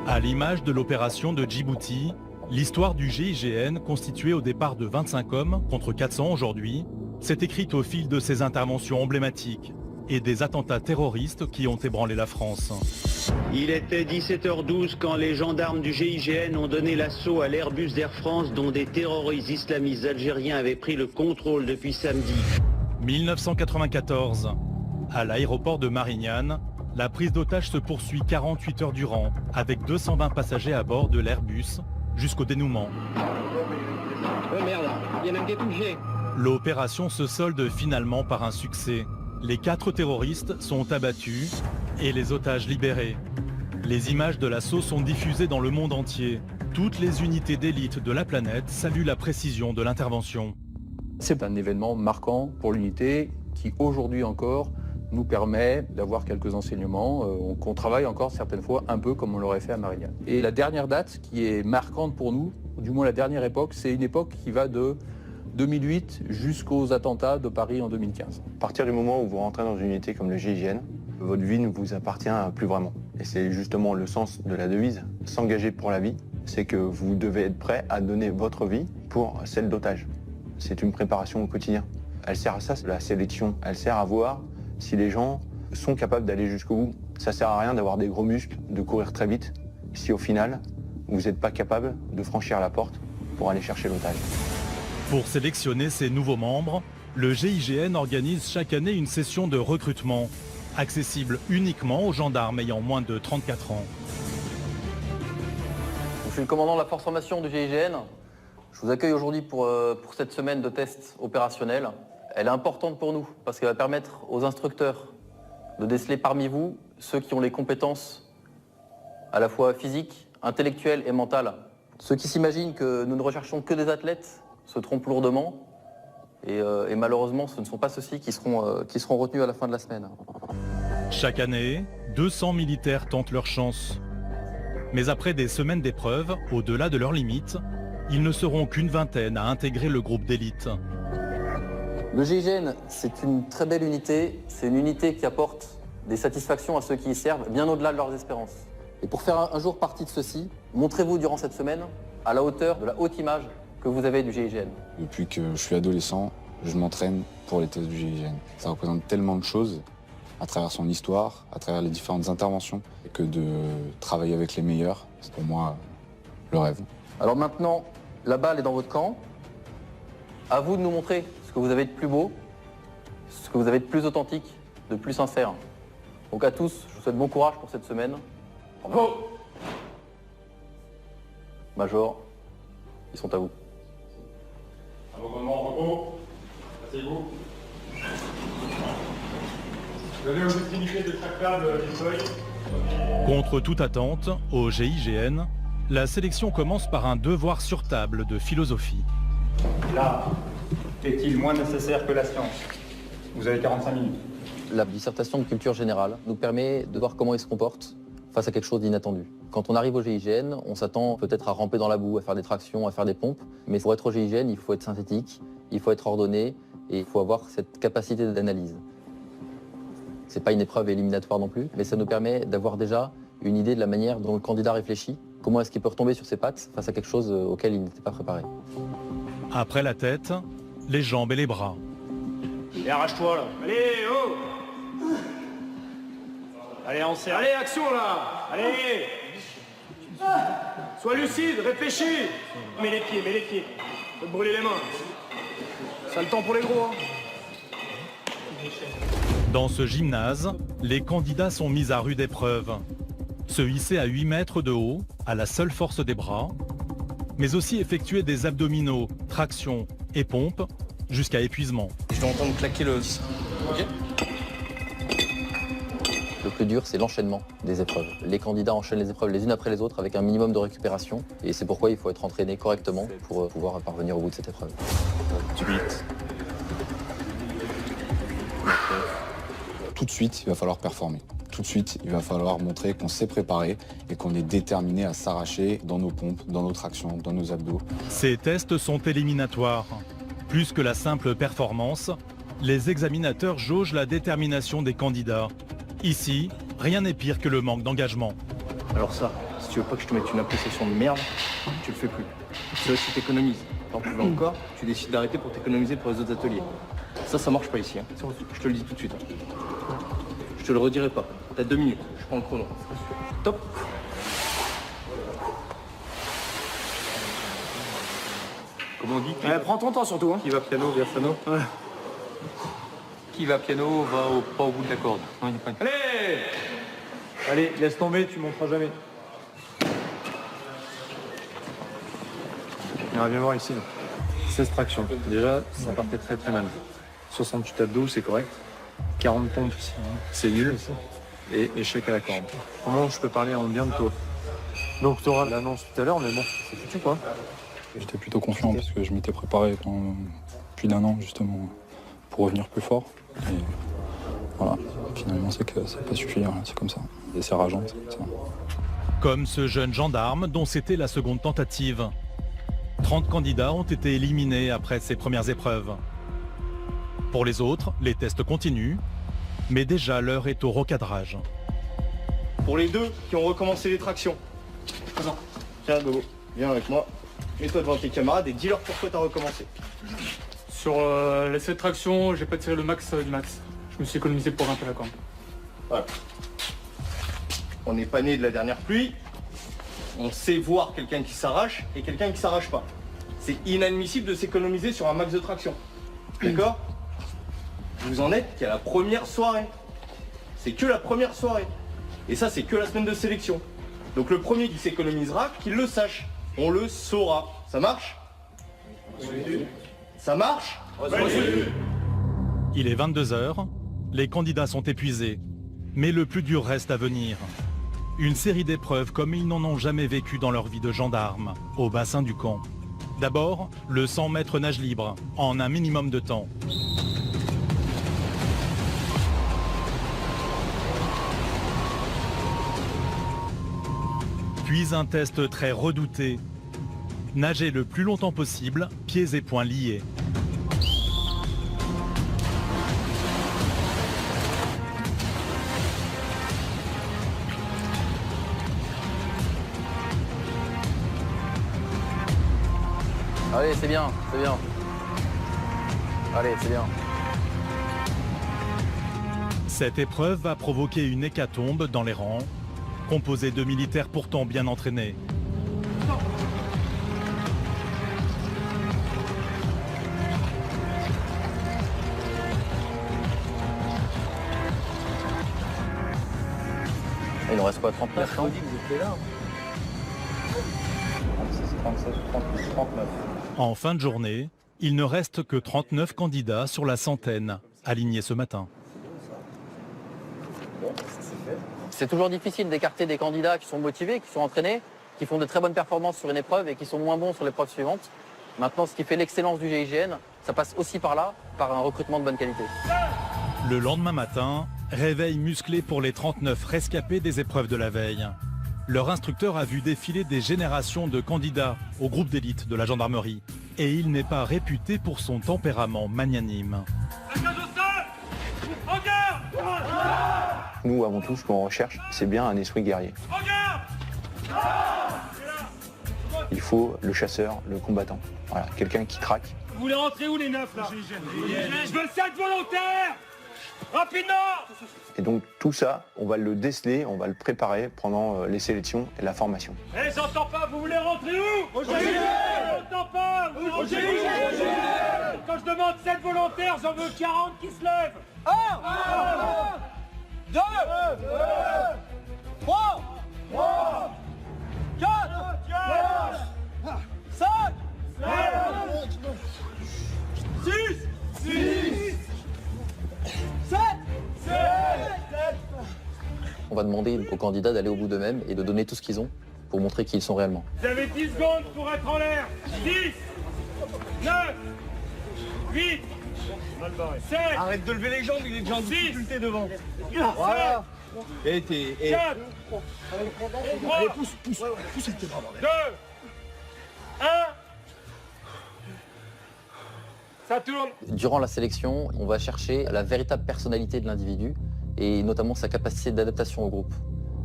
À l'image de l'opération de Djibouti, l'histoire du GIGN, constituée au départ de 25 hommes contre 400 aujourd'hui, s'est écrite au fil de ces interventions emblématiques et des attentats terroristes qui ont ébranlé la France. Il était 17h12 quand les gendarmes du GIGN ont donné l'assaut à l'Airbus d'Air France dont des terroristes islamistes algériens avaient pris le contrôle depuis samedi. 1994. À l'aéroport de Marignane, la prise d'otage se poursuit 48 heures durant, avec 220 passagers à bord de l'Airbus, jusqu'au dénouement. Merde, il y en a qui est touché. L'opération se solde finalement par un succès. Les 4 terroristes sont abattus et les otages libérés. Les images de l'assaut sont diffusées dans le monde entier. Toutes les unités d'élite de la planète saluent la précision de l'intervention. C'est un événement marquant pour l'unité qui aujourd'hui encore nous permet d'avoir quelques enseignements qu'on travaille encore certaines fois un peu comme on l'aurait fait à Marignane. Et la dernière date qui est marquante pour nous, ou du moins la dernière époque, c'est une époque qui va de 2008 jusqu'aux attentats de Paris en 2015. À partir du moment où vous rentrez dans une unité comme le GIGN, votre vie ne vous appartient plus vraiment. Et c'est justement le sens de la devise, s'engager pour la vie, c'est que vous devez être prêt à donner votre vie pour celle d'otage. C'est une préparation au quotidien. Elle sert à ça, c'est la sélection. Elle sert à voir si les gens sont capables d'aller jusqu'au bout. Ça sert à rien d'avoir des gros muscles, de courir très vite, si au final, vous n'êtes pas capable de franchir la porte pour aller chercher l'otage. Pour sélectionner ses nouveaux membres, le GIGN organise chaque année une session de recrutement, accessible uniquement aux gendarmes ayant moins de 34 ans. Je suis le commandant de la force formation du GIGN. Je vous accueille aujourd'hui pour cette semaine de tests opérationnels. Elle est importante pour nous parce qu'elle va permettre aux instructeurs de déceler parmi vous ceux qui ont les compétences à la fois physiques, intellectuelles et mentales. Ceux qui s'imaginent que nous ne recherchons que des athlètes se trompent lourdement et malheureusement ce ne sont pas ceux-ci qui seront retenus à la fin de la semaine. Chaque année, 200 militaires tentent leur chance. Mais après des semaines d'épreuves, au-delà de leurs limites, ils ne seront qu'une vingtaine à intégrer le groupe d'élite. Le GIGN, c'est une très belle unité. C'est une unité qui apporte des satisfactions à ceux qui y servent, bien au-delà de leurs espérances. Et pour faire un jour partie de ceci, montrez-vous durant cette semaine à la hauteur de la haute image que vous avez du GIGN. Depuis que je suis adolescent, je m'entraîne pour les tests du GIGN. Ça représente tellement de choses à travers son histoire, à travers les différentes interventions, que de travailler avec les meilleurs, c'est pour moi le rêve. Alors maintenant, la balle est dans votre camp. À vous de nous montrer ce que vous avez de plus beau, ce que vous avez de plus authentique, de plus sincère. Donc à tous, je vous souhaite bon courage pour cette semaine. Bravo. Major, ils sont à vous. À vos commandements, repos. Asseyez-vous. Donnez aux extrémités de chaque table des feuilles. Contre toute attente, au GIGN, la sélection commence par un devoir sur table de philosophie. L'art est-il moins nécessaire que la science? Vous avez 45 minutes. La dissertation de culture générale nous permet de voir comment ils se comportent face à quelque chose d'inattendu. Quand on arrive au GIGN, on s'attend peut-être à ramper dans la boue, à faire des tractions, à faire des pompes, mais pour être au GIGN, il faut être synthétique, il faut être ordonné et il faut avoir cette capacité d'analyse. C'est pas une épreuve éliminatoire non plus, mais ça nous permet d'avoir déjà une idée de la manière dont le candidat réfléchit, comment est-ce qu'il peut retomber sur ses pattes face à quelque chose auquel il n'était pas préparé. Après la tête, les jambes et les bras. Et arrache-toi là. Allez, oh! Allez, on serre. Allez, action là! Allez! Sois lucide, réfléchis! Mets les pieds, mets les pieds. Faut te brûler les mains. Ça le temps pour les gros, hein. Dans ce gymnase, les candidats sont mis à rude épreuve. Se hisser à 8 mètres de haut, à la seule force des bras, mais aussi effectuer des abdominaux, tractions et pompes, jusqu'à épuisement. Je dois entendre claquer le... Ok. Le plus dur, c'est l'enchaînement des épreuves. Les candidats enchaînent les épreuves les unes après les autres avec un minimum de récupération. Et c'est pourquoi il faut être entraîné correctement pour pouvoir parvenir au bout de cette épreuve. 8. Tout de suite, il va falloir performer. Tout de suite, il va falloir montrer qu'on s'est préparé et qu'on est déterminé à s'arracher dans nos pompes, dans nos tractions, dans nos abdos. Ces tests sont éliminatoires. Plus que la simple performance, les examinateurs jaugent la détermination des candidats. Ici, rien n'est pire que le manque d'engagement. Alors ça, si tu veux pas que je te mette une appréciation de merde, tu le fais plus. C'est là, tu t'économises. Tant plus encore, tu décides d'arrêter pour t'économiser pour les autres ateliers. Ça marche pas ici. Hein. Je te le dis tout de suite. Hein. Je te le redirai pas. T'as 2 minutes. Je prends le chrono. Top. Comment on dit Prends ton temps surtout. Hein. Qui va piano via piano. Ouais. Qui va piano va pas au bout de la corde. Non, pas... Allez! Allez, laisse tomber, tu monteras jamais. Alors, viens voir ici. Là. 16 tractions. Déjà, ça partait très très mal. 68 abdos, c'est correct. 40 pompes, c'est nul. Et échec à la corde. Comment je peux parler en bien de toi? Donc tu auras l'annonce tout à l'heure, mais bon, c'est foutu quoi. J'étais plutôt confiant parce que je m'étais préparé pendant plus d'1 an justement pour revenir plus fort. Et voilà, finalement c'est que ça n'a pas suffi, c'est comme ça. Et c'est rageant, c'est comme ça. Comme ce jeune gendarme dont c'était la seconde tentative. 30 candidats ont été éliminés après ces premières épreuves. Pour les autres, les tests continuent, mais déjà l'heure est au recadrage. Pour les deux qui ont recommencé les tractions. Présent. Tiens, Bobo, viens avec moi. Mets-toi devant tes camarades et dis-leur pourquoi t'as recommencé. Sur les 7 tractions, j'ai pas tiré le max du max. Je me suis économisé pour grimper la corde. Voilà. On n'est pas né de la dernière pluie. On sait voir quelqu'un qui s'arrache et quelqu'un qui s'arrache pas. C'est inadmissible de s'économiser sur un max de traction. D'accord? Vous en êtes qu'à la première soirée. C'est que la première soirée. Et ça, c'est que la semaine de sélection. Donc le premier qui s'économisera, qu'il le sache. On le saura. Ça marche? Ça marche? Il est 22h, les candidats sont épuisés. Mais le plus dur reste à venir. Une série d'épreuves comme ils n'en ont jamais vécu dans leur vie de gendarme, au bassin du camp. D'abord, le 100 mètres nage libre, en un minimum de temps. Puis un test très redouté. Nager le plus longtemps possible, pieds et poings liés. Allez, c'est bien, c'est bien. Allez, c'est bien. Cette épreuve va provoquer une hécatombe dans les rangs, composée de militaires pourtant bien entraînés. Il en reste quoi, 39, non ? 37, 38, 39. En fin de journée, il ne reste que 39 candidats sur la centaine alignés ce matin. C'est toujours difficile d'écarter des candidats qui sont motivés, qui sont entraînés, qui font de très bonnes performances sur une épreuve et qui sont moins bons sur l'épreuve suivante. Maintenant, ce qui fait l'excellence du GIGN, ça passe aussi par là, par un recrutement de bonne qualité. Le lendemain matin, réveil musclé pour les 39 rescapés des épreuves de la veille. Leur instructeur a vu défiler des générations de candidats au groupe d'élite de la gendarmerie. Et il n'est pas réputé pour son tempérament magnanime. Nous, avant tout, ce qu'on recherche, c'est bien un esprit guerrier. Il faut le chasseur, le combattant. Voilà, quelqu'un qui craque. Vous voulez rentrer où les 9 là? Je veux 7 volontaires! Rapidement! Et donc tout ça, on va le déceler, on va le préparer pendant les sélections et la formation. Eh, j'entends pas, vous voulez rentrer où? Au GIGN! J'entends pas! Au GIGN! Quand je demande 7 volontaires, j'en veux 40 qui se lèvent! 1! 2! 3! 4! 5! 6! 7! On va demander aux candidats d'aller au bout d'eux-mêmes et de donner tout ce qu'ils ont pour montrer qui ils sont réellement. Vous avez 10 secondes pour être en l'air. 10, 9, 8, 7. Arrête de lever les jambes, il est déjà en difficulté devant. Voilà. 4, 3, allez, pousse tes bras. 2, 1. Ça tourne. Durant la sélection, on va chercher la véritable personnalité de l'individu et notamment sa capacité d'adaptation au groupe.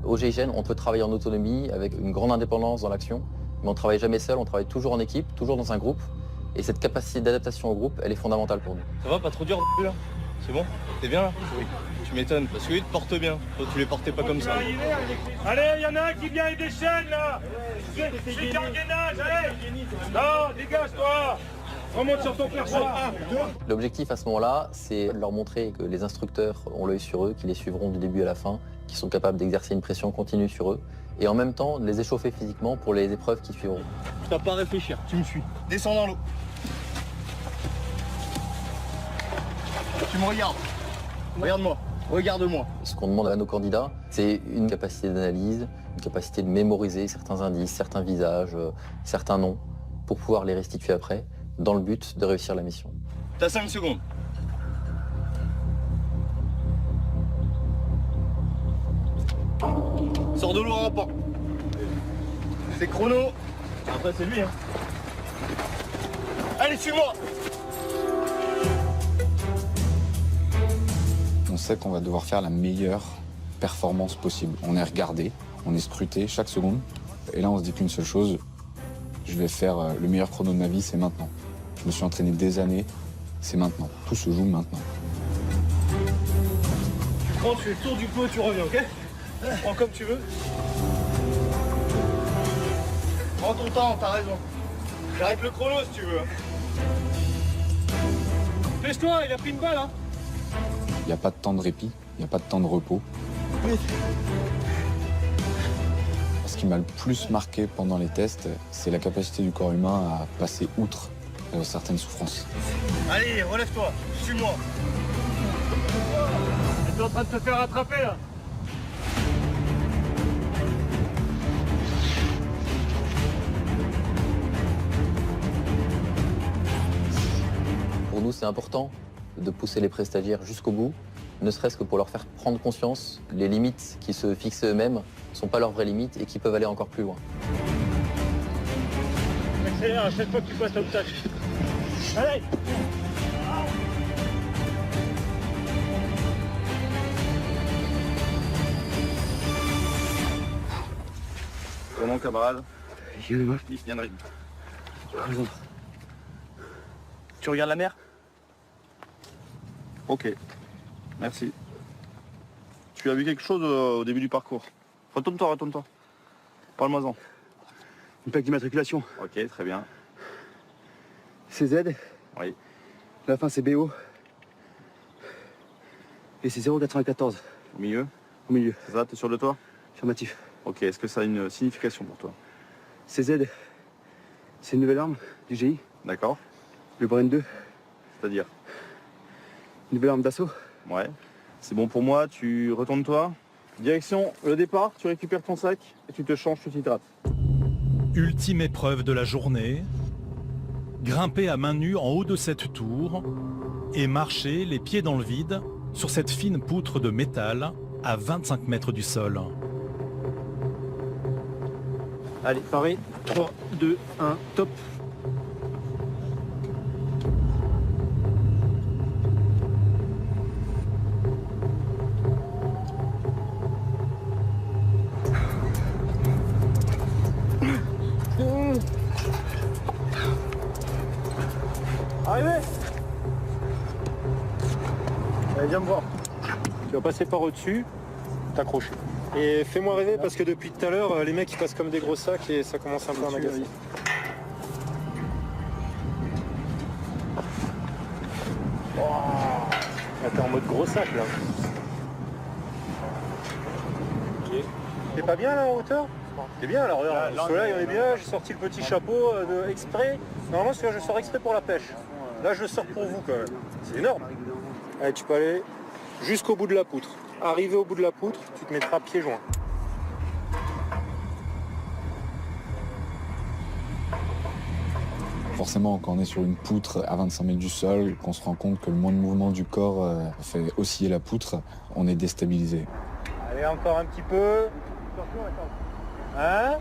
Au GIGN, on peut travailler en autonomie avec une grande indépendance dans l'action, mais on ne travaille jamais seul, on travaille toujours en équipe, toujours dans un groupe. Et cette capacité d'adaptation au groupe, elle est fondamentale pour nous. Ça va, pas trop dur là? C'est bon? T'es bien là? Oui. Tu m'étonnes, parce que lui te porte bien. Toi, tu les portais pas comme ça. Allez, il y en a un qui vient avec des chaînes là! C'est gargainage, allez! Non, dégage-toi! Remonte sur ton perso. L'objectif à ce moment-là, c'est de leur montrer que les instructeurs ont l'œil sur eux, qu'ils les suivront du début à la fin, qu'ils sont capables d'exercer une pression continue sur eux, et en même temps de les échauffer physiquement pour les épreuves qui suivront. Tu t'as pas à réfléchir, tu me suis. Descends dans l'eau. Tu me regardes. Regarde-moi. Regarde-moi. Ce qu'on demande à nos candidats, c'est une capacité d'analyse, une capacité de mémoriser certains indices, certains visages, certains noms, pour pouvoir les restituer après, dans le but de réussir la mission. T'as 5 secondes. Sors de l'eau rampant. C'est chrono. Après c'est lui hein. Allez, suis-moi. On sait qu'on va devoir faire la meilleure performance possible. On est regardé, on est scruté chaque seconde. Et là on se dit qu'une seule chose, je vais faire le meilleur chrono de ma vie, c'est maintenant. Je me suis entraîné des années, c'est maintenant. Tout se joue maintenant. Tu prends, tu fais le tour du pot et tu reviens, ok? Prends comme tu veux. Prends ton temps, t'as raison. J'arrête le chrono si tu veux. Pêche-toi, il a pris une balle, hein? Il n'y a pas de temps de répit, il n'y a pas de temps de repos. Oui. Ce qui m'a le plus marqué pendant les tests, c'est la capacité du corps humain à passer outre certaines souffrances. Allez, relève-toi, suis-moi. T'es en train de te faire rattraper là. Pour nous, c'est important de pousser les pré-stagiaires jusqu'au bout, ne serait-ce que pour leur faire prendre conscience que les limites qui se fixent eux-mêmes ne sont pas leurs vraies limites et qu'ils peuvent aller encore plus loin. Accélère à chaque fois que tu passes l'obstacle. Allez! Comment, camarade? Il vient de rire. Tu regardes la mer? Ok, merci. Tu as vu quelque chose au début du parcours? Retourne-toi, retourne-toi. Parle-moi-en. Une plaque d'immatriculation. Ok, très bien. CZ. Oui. La fin c'est BO. Et c'est 0,94. Au milieu? Au milieu. C'est ça, t'es sûr de toi? Affirmatif. Ok, est-ce que ça a une signification pour toi? CZ, c'est une nouvelle arme du GI. D'accord. Le Bren 2, C'est-à-dire? une nouvelle arme d'assaut. Ouais. C'est bon pour moi, tu retournes-toi. Direction le départ, tu récupères ton sac et tu te changes, tu t'hydrates. Ultime épreuve de la journée, grimper à main nue en haut de cette tour et marcher les pieds dans le vide sur cette fine poutre de métal à 25 mètres du sol. Allez, paré. 3, 2, 1, top. Arrivé. Allez, viens me voir. Tu vas passer par au-dessus, t'accrocher. Et fais-moi rêver parce que depuis tout à l'heure, les mecs ils passent comme des gros sacs et ça commence un peu à m'agacer. Là, t'es en mode gros sac là. Ok. T'es pas bien là en hauteur? T'es bien alors, regarde, le soleil on est bien, j'ai sorti le petit chapeau exprès. Normalement celui-là je le sors exprès pour la pêche. Là je le sors pour vous quand même. C'est énorme. Allez, tu peux aller jusqu'au bout de la poutre. Arrivé au bout de la poutre, tu te mettras pieds joints. Forcément, quand on est sur une poutre à 25 mètres du sol, qu'on se rend compte que le moindre mouvement du corps fait osciller la poutre, on est déstabilisé. Allez, encore un petit peu. Hein?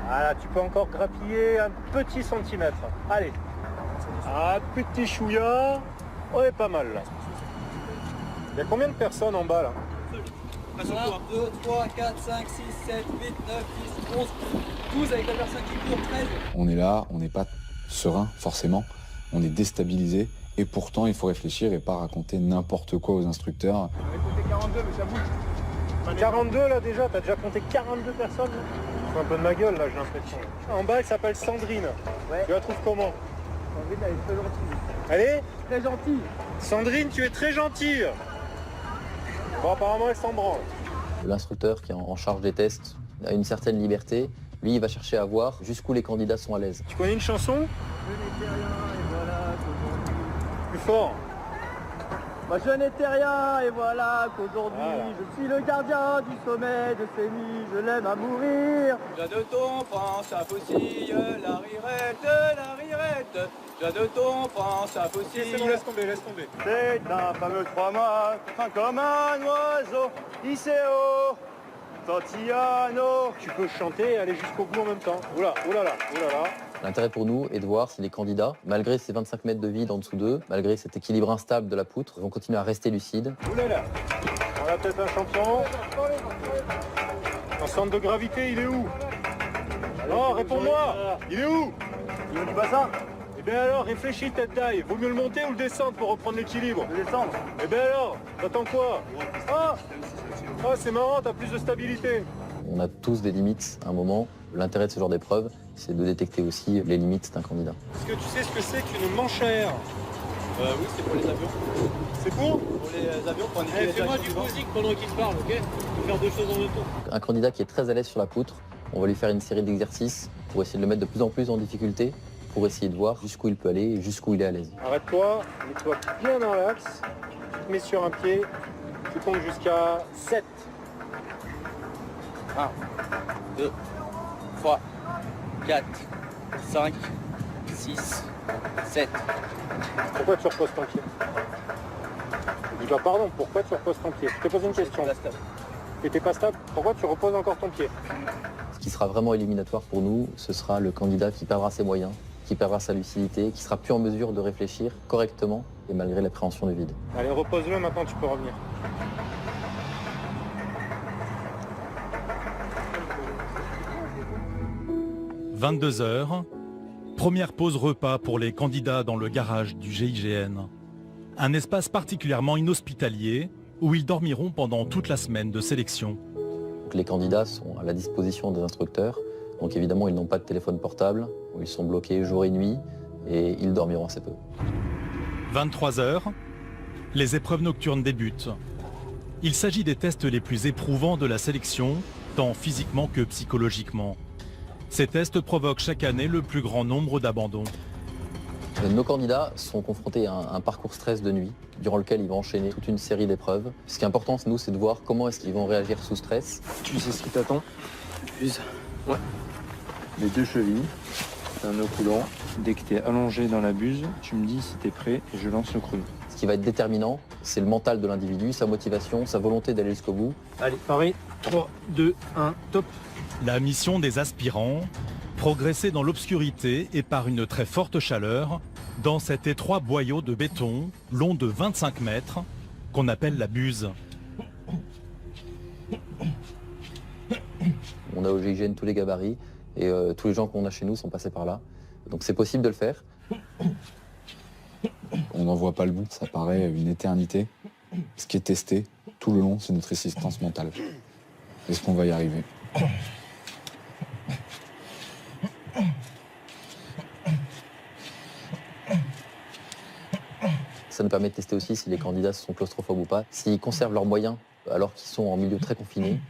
Voilà, tu peux encore grappiller un petit centimètre. Allez. Un petit chouïa. On est pas mal là. Il y a combien de personnes en bas là? 1, 2, 3, 4, 5, 6, 7, 8, 9, 10, 11, 12 avec la personne qui court, 13. On est là, on n'est pas serein forcément, on est déstabilisé et pourtant il faut réfléchir et pas raconter n'importe quoi aux instructeurs. J'avais compté 42 mais ça bouge. 42 là déjà, t'as déjà compté 42 personnes là? C'est un peu de ma gueule là j'ai l'impression. En bas elle s'appelle Sandrine. Ouais. Tu la trouves comment? Sandrine elle est très gentille. Allez? Très gentille. Sandrine tu es très gentille. Bon apparemment elle s'en branle. L'instructeur qui est en charge des tests a une certaine liberté. Lui, il va chercher à voir jusqu'où les candidats sont à l'aise. Tu connais une chanson? Je n'étais rien et voilà qu'aujourd'hui... Plus fort. Moi je n'étais rien et voilà qu'aujourd'hui je suis le gardien du sommet de ces nuits, je l'aime à mourir. Jeanne ton France à faucille, la rirette, Jeanne ton France à faucille. C'est bon, laisse tomber, laisse tomber. C'est un fameux 3 mois, fin comme un oiseau, Iseo, Tantillano. Tu peux chanter et aller jusqu'au bout en même temps. Oula, oulala, oulala. L'intérêt pour nous est de voir si les candidats, malgré ces 25 mètres de vide en dessous d'eux, malgré cet équilibre instable de la poutre, vont continuer à rester lucides. Oulala, on a peut-être un champion. Un centre de gravité, il est où? Non, réponds-moi. Il est où? Il y a du bassin? Eh bien alors, réfléchis tête d'ail. Vaut mieux le monter ou le descendre pour reprendre l'équilibre? Le descendre. Eh bien alors, t'attends quoi? Ah, c'est marrant, t'as plus de stabilité. On a tous des limites à un moment. L'intérêt de ce genre d'épreuve, c'est de détecter aussi les limites d'un candidat. Est-ce que tu sais ce que c'est qu'une manche à air? Oui, c'est pour les avions. C'est pour? Pour les avions, pour indiquer les Fais-moi du musique pendant qu'il parle, ok? Faut faire deux choses en même temps. Un candidat qui est très à l'aise sur la poutre, on va lui faire une série d'exercices pour essayer de le mettre de plus en plus en difficulté, pour essayer de voir jusqu'où il peut aller et jusqu'où il est à l'aise. Arrête-toi, mets-toi bien dans l'axe, tu te mets sur un pied, tu comptes jusqu'à 7. 1, 2, 3, 4, 5, 6, 7. Pourquoi tu reposes ton pied? Dis pas pardon, pourquoi tu reposes ton pied? Je te pose une question. T'étais pas stable, pourquoi tu reposes encore ton pied? Ce qui sera vraiment éliminatoire pour nous, ce sera le candidat qui perdra ses moyens, qui perdra sa lucidité, qui sera plus en mesure de réfléchir correctement et malgré l'appréhension du vide. Allez, repose-le, maintenant tu peux revenir. « 22h, première pause repas pour les candidats dans le garage du GIGN. Un espace particulièrement inhospitalier où ils dormiront pendant toute la semaine de sélection. Les candidats sont à la disposition des instructeurs, donc évidemment ils n'ont pas de téléphone portable, ils sont bloqués jour et nuit et ils dormiront assez peu. 23h, les épreuves nocturnes débutent. Il s'agit des tests les plus éprouvants de la sélection, tant physiquement que psychologiquement. Ces tests provoquent chaque année le plus grand nombre d'abandons. Nos candidats sont confrontés à un parcours stress de nuit, durant lequel ils vont enchaîner toute une série d'épreuves. Ce qui est important, nous, c'est de voir comment est-ce qu'ils vont réagir sous stress. Tu sais ce qui t'attend? Buse. Ouais. Les 2 chevilles, un nœud coulant. Dès que tu es allongé dans la buse, tu me dis si tu es prêt et je lance le chrono. Ce qui va être déterminant, c'est le mental de l'individu, sa motivation, sa volonté d'aller jusqu'au bout. Allez, pareil. 3, 2, 1, top. La mission des aspirants, progresser dans l'obscurité et par une très forte chaleur, dans cet étroit boyau de béton, long de 25 mètres, qu'on appelle la buse. On a au GIGN tous les gabarits et tous les gens qu'on a chez nous sont passés par là. Donc c'est possible de le faire. On n'en voit pas le bout, ça paraît une éternité. Ce qui est testé tout le long, c'est notre résistance mentale. Est-ce qu'on va y arriver? Ça nous permet de tester aussi si les candidats sont claustrophobes ou pas, s'ils conservent leurs moyens alors qu'ils sont en milieu très confiné,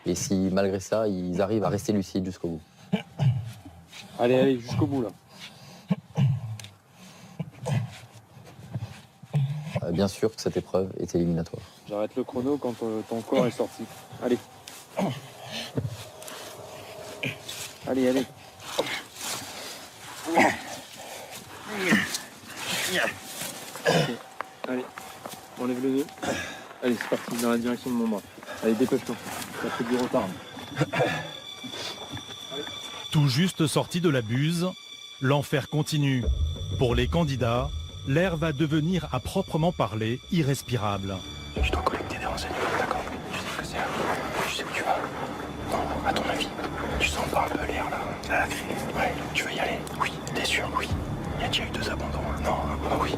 et si malgré ça, ils arrivent à rester lucides jusqu'au bout. Allez, allez, jusqu'au bout là. Bien sûr que cette épreuve est éliminatoire. J'arrête le chrono quand ton corps est sorti. Allez. Allez, allez. Okay. Allez, enlève le nœud. Allez, c'est parti, dans la direction de mon bras. Allez, dépêche-toi. Ça fait du retard. Tout juste sorti de la buse, l'enfer continue. Pour les candidats, l'air va devenir à proprement parler irrespirable. Tu dois collecter des renseignements, d'accord? Tu sais ce que c'est? Tu sais où tu vas? Non, à ton avis, tu sens pas un peu l'air là? À la grille? Ouais, tu veux y aller? Oui, t'es sûr? Oui. Y a déjà eu 2 abandons? Non, oui.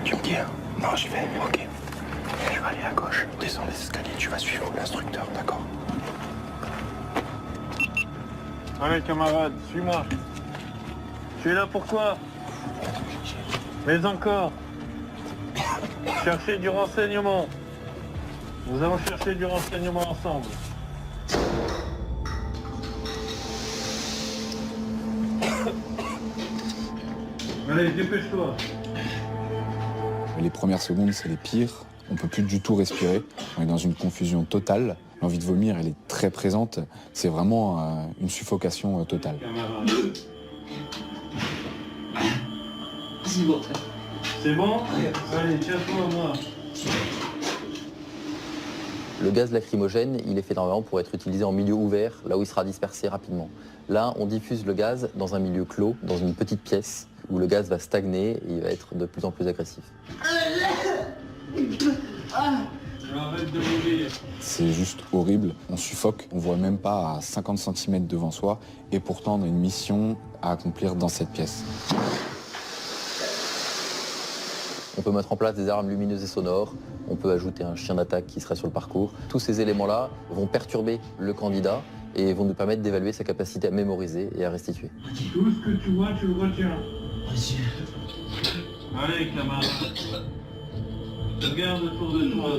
Tu me dis, hein? Non, j'y vais, ok. Je vais aller à gauche, descends les escaliers, tu vas suivre l'instructeur, d'accord? Allez camarade, suis-moi. Je suis là pour toi. Mais encore, cherchez du renseignement. Nous allons chercher du renseignement ensemble. Allez, dépêche-toi. Les premières secondes, c'est les pires. On peut plus du tout respirer. On est dans une confusion totale. L'envie de vomir, elle est très présente. C'est vraiment une suffocation totale. C'est bon. C'est bon? Allez, tiens-toi à moi. Le gaz lacrymogène, il est fait normalement pour être utilisé en milieu ouvert, là où il sera dispersé rapidement. Là, on diffuse le gaz dans un milieu clos, dans une petite pièce, où le gaz va stagner et il va être de plus en plus agressif. C'est juste horrible. On suffoque, on voit même pas à 50 cm devant soi, et pourtant on a une mission à accomplir dans cette pièce. On peut mettre en place des armes lumineuses et sonores, on peut ajouter un chien d'attaque qui serait sur le parcours. Tous ces éléments-là vont perturber le candidat et vont nous permettre d'évaluer sa capacité à mémoriser et à restituer. Tout ce que tu vois, tu le retiens. Allez, camarade. Regarde autour de toi.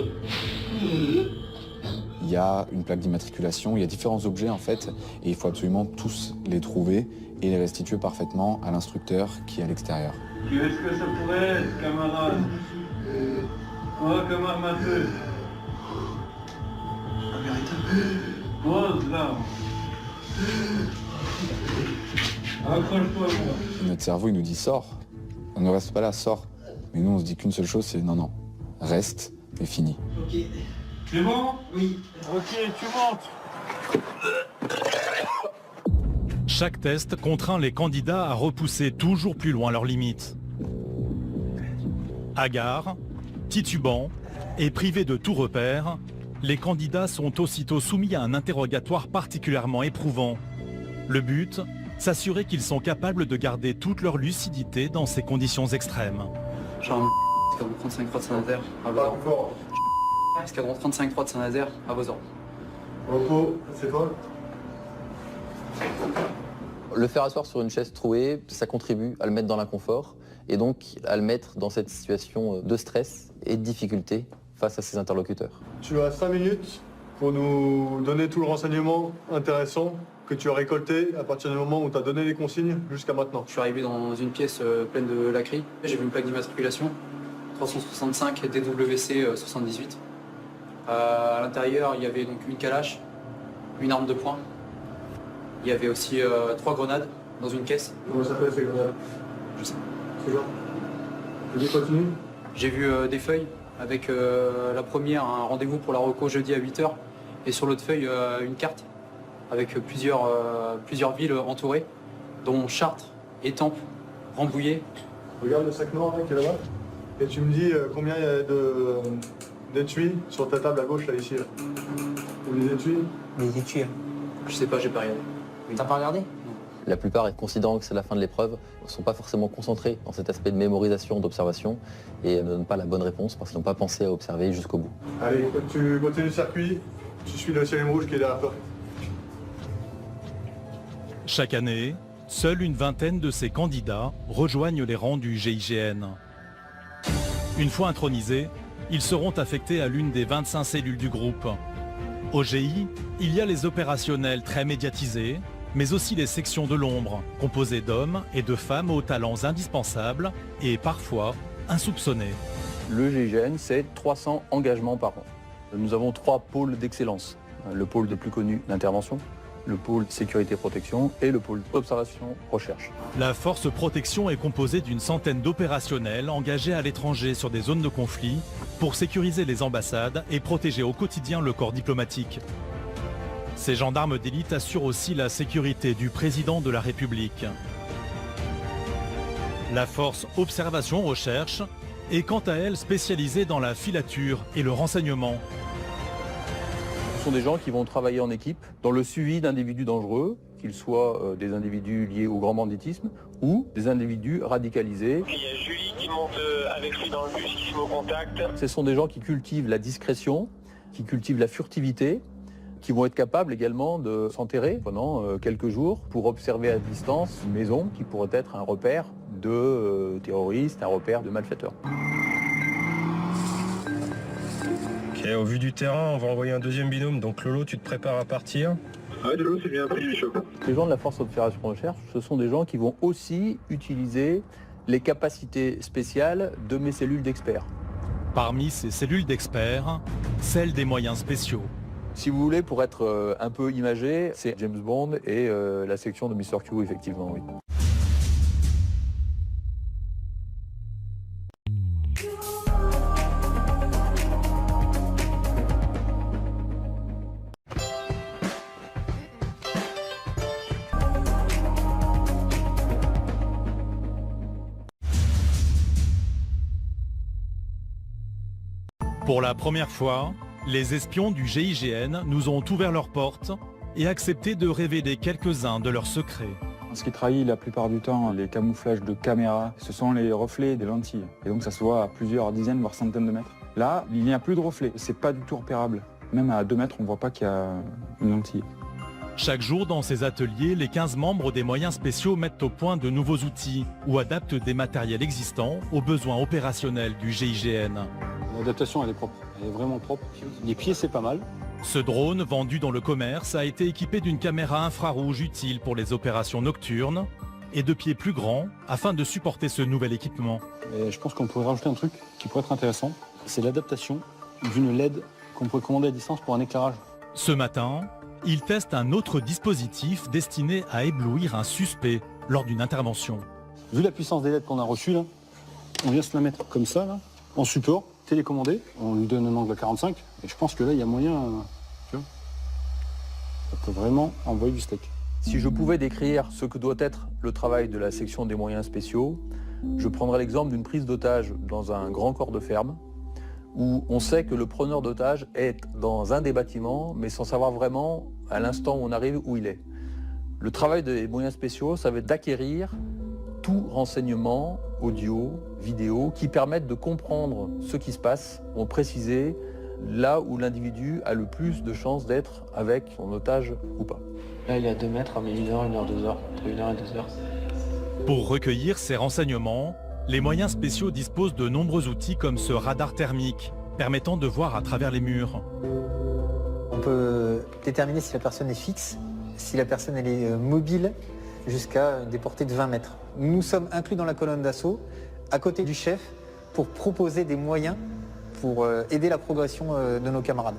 Il y a une plaque d'immatriculation, il y a différents objets en fait, et il faut absolument tous les trouver et les restituer parfaitement à l'instructeur qui est à l'extérieur. Qu'est-ce que ça pourrait être, camarade? Toi, camarade Matheux. Pose là. Accroche-toi, moi. Notre cerveau il nous dit sors, on ne reste pas là, sors. Mais nous on se dit qu'une seule chose, c'est non, non, reste et fini. Ok. C'est bon? Oui. Ok, tu montes. Chaque test contraint les candidats à repousser toujours plus loin leurs limites. Hagards, titubants et privés de tout repère, les candidats sont aussitôt soumis à un interrogatoire particulièrement éprouvant. Le but, s'assurer qu'ils sont capables de garder toute leur lucidité dans ces conditions extrêmes. Escadron 35-3 de Saint-Nazaire, à vos ordres. Escadron 35-3 de Saint-Nazaire, à vos ordres. Repos, c'est bon? Le faire asseoir sur une chaise trouée, ça contribue à le mettre dans l'inconfort et donc à le mettre dans cette situation de stress et de difficulté face à ses interlocuteurs. Tu as 5 minutes pour nous donner tout le renseignement intéressant que tu as récolté à partir du moment où tu as donné les consignes jusqu'à maintenant. Je suis arrivé dans une pièce pleine de laqueris. J'ai vu une plaque d'immatriculation, 365 DWC 78. À l'intérieur, il y avait donc une calache, une arme de poing. Il y avait aussi 3 grenades dans une caisse. Comment ça s'appelle ces grenades? Je sais. C'est quoi? Vas-y, continue. J'ai vu des feuilles avec la première, un rendez-vous pour la reco jeudi à 8h. Et sur l'autre feuille, une carte avec plusieurs villes entourées, dont Chartres, Étampes, Rambouillet. Regarde le sac noir qui est là-bas. Et tu me dis combien il y a d'étuis sur ta table à gauche, là, ici. Là. Les étuis? Les étuis. Je sais pas, j'ai pas regardé. T'as pas regardé? La plupart, considérant que c'est la fin de l'épreuve, ne sont pas forcément concentrés dans cet aspect de mémorisation, d'observation, et ne donnent pas la bonne réponse parce qu'ils n'ont pas pensé à observer jusqu'au bout. Allez, tu continues le circuit, tu suis le ciel rouge qui est derrière toi. Chaque année, seule une vingtaine de ces candidats rejoignent les rangs du GIGN. Une fois intronisés, ils seront affectés à l'une des 25 cellules du groupe. Au GI, il y a les opérationnels très médiatisés, mais aussi les sections de l'ombre, composées d'hommes et de femmes aux talents indispensables et parfois insoupçonnés. Le GIGN, c'est 300 engagements par an. Nous avons 3 pôles d'excellence. Le pôle des plus connus d'intervention, le pôle sécurité-protection et le pôle observation-recherche. La force protection est composée d'une centaine d'opérationnels engagés à l'étranger sur des zones de conflit pour sécuriser les ambassades et protéger au quotidien le corps diplomatique. Ces gendarmes d'élite assurent aussi la sécurité du président de la République. La force observation-recherche est quant à elle spécialisée dans la filature et le renseignement. Ce sont des gens qui vont travailler en équipe dans le suivi d'individus dangereux, qu'ils soient des individus liés au grand banditisme ou des individus radicalisés. Il y a Julie qui monte avec lui dans le bus, qui se met au contact. Ce sont des gens qui cultivent la discrétion, qui cultivent la furtivité, qui vont être capables également de s'enterrer pendant quelques jours pour observer à distance une maison qui pourrait être un repère de terroristes, un repère de malfaiteurs. Ok, au vu du terrain, on va envoyer un deuxième binôme. Donc Lolo, tu te prépares à partir? Ouais, Lolo, c'est bien pris, je suis chaud. Les gens de la force observation recherche, ce sont des gens qui vont aussi utiliser les capacités spéciales de mes cellules d'experts. Parmi ces cellules d'experts, celle des moyens spéciaux. Si vous voulez, pour être un peu imagé, c'est James Bond et la section de Mr. Q, effectivement, oui. Pour la première fois, les espions du GIGN nous ont ouvert leurs portes et accepté de révéler quelques-uns de leurs secrets. Ce qui trahit la plupart du temps les camouflages de caméras, ce sont les reflets des lentilles. Et donc ça se voit à plusieurs dizaines, voire centaines de mètres. Là, il n'y a plus de reflets, c'est pas du tout repérable. Même à 2 mètres, on ne voit pas qu'il y a une lentille. Chaque jour dans ces ateliers, les 15 membres des moyens spéciaux mettent au point de nouveaux outils ou adaptent des matériels existants aux besoins opérationnels du GIGN. L'adaptation, elle est propre, elle est vraiment propre. Les pieds, c'est pas mal. Ce drone, vendu dans le commerce, a été équipé d'une caméra infrarouge utile pour les opérations nocturnes et de pieds plus grands afin de supporter ce nouvel équipement. Et je pense qu'on pourrait rajouter un truc qui pourrait être intéressant, c'est l'adaptation d'une LED qu'on pourrait commander à distance pour un éclairage. Ce matin, ils testent un autre dispositif destiné à éblouir un suspect lors d'une intervention. Vu la puissance des LED qu'on a reçues, là, on vient se la mettre comme ça, là, en support, télécommandé. On lui donne un angle à 45, et je pense que là, il y a moyen, tu vois, ça peut vraiment envoyer du steak. Si je pouvais décrire ce que doit être le travail de la section des moyens spéciaux, je prendrais l'exemple d'une prise d'otage dans un grand corps de ferme, où on sait que le preneur d'otage est dans un des bâtiments, mais sans savoir vraiment, à l'instant où on arrive, où il est. Le travail des moyens spéciaux, ça va être d'acquérir tout renseignement audio, vidéo, qui permettent de comprendre ce qui se passe, ont précisé là où l'individu a le plus de chances d'être avec son otage ou pas. Là, il est à 2 mètres, mais 1 heure, 2 heures, entre 1 heure et 2 heures. Pour recueillir ces renseignements, les moyens spéciaux disposent de nombreux outils comme ce radar thermique, permettant de voir à travers les murs. On peut déterminer si la personne est fixe, si la personne elle est mobile, jusqu'à des portées de 20 mètres. Nous sommes inclus dans la colonne d'assaut, à côté du chef, pour proposer des moyens pour aider la progression de nos camarades.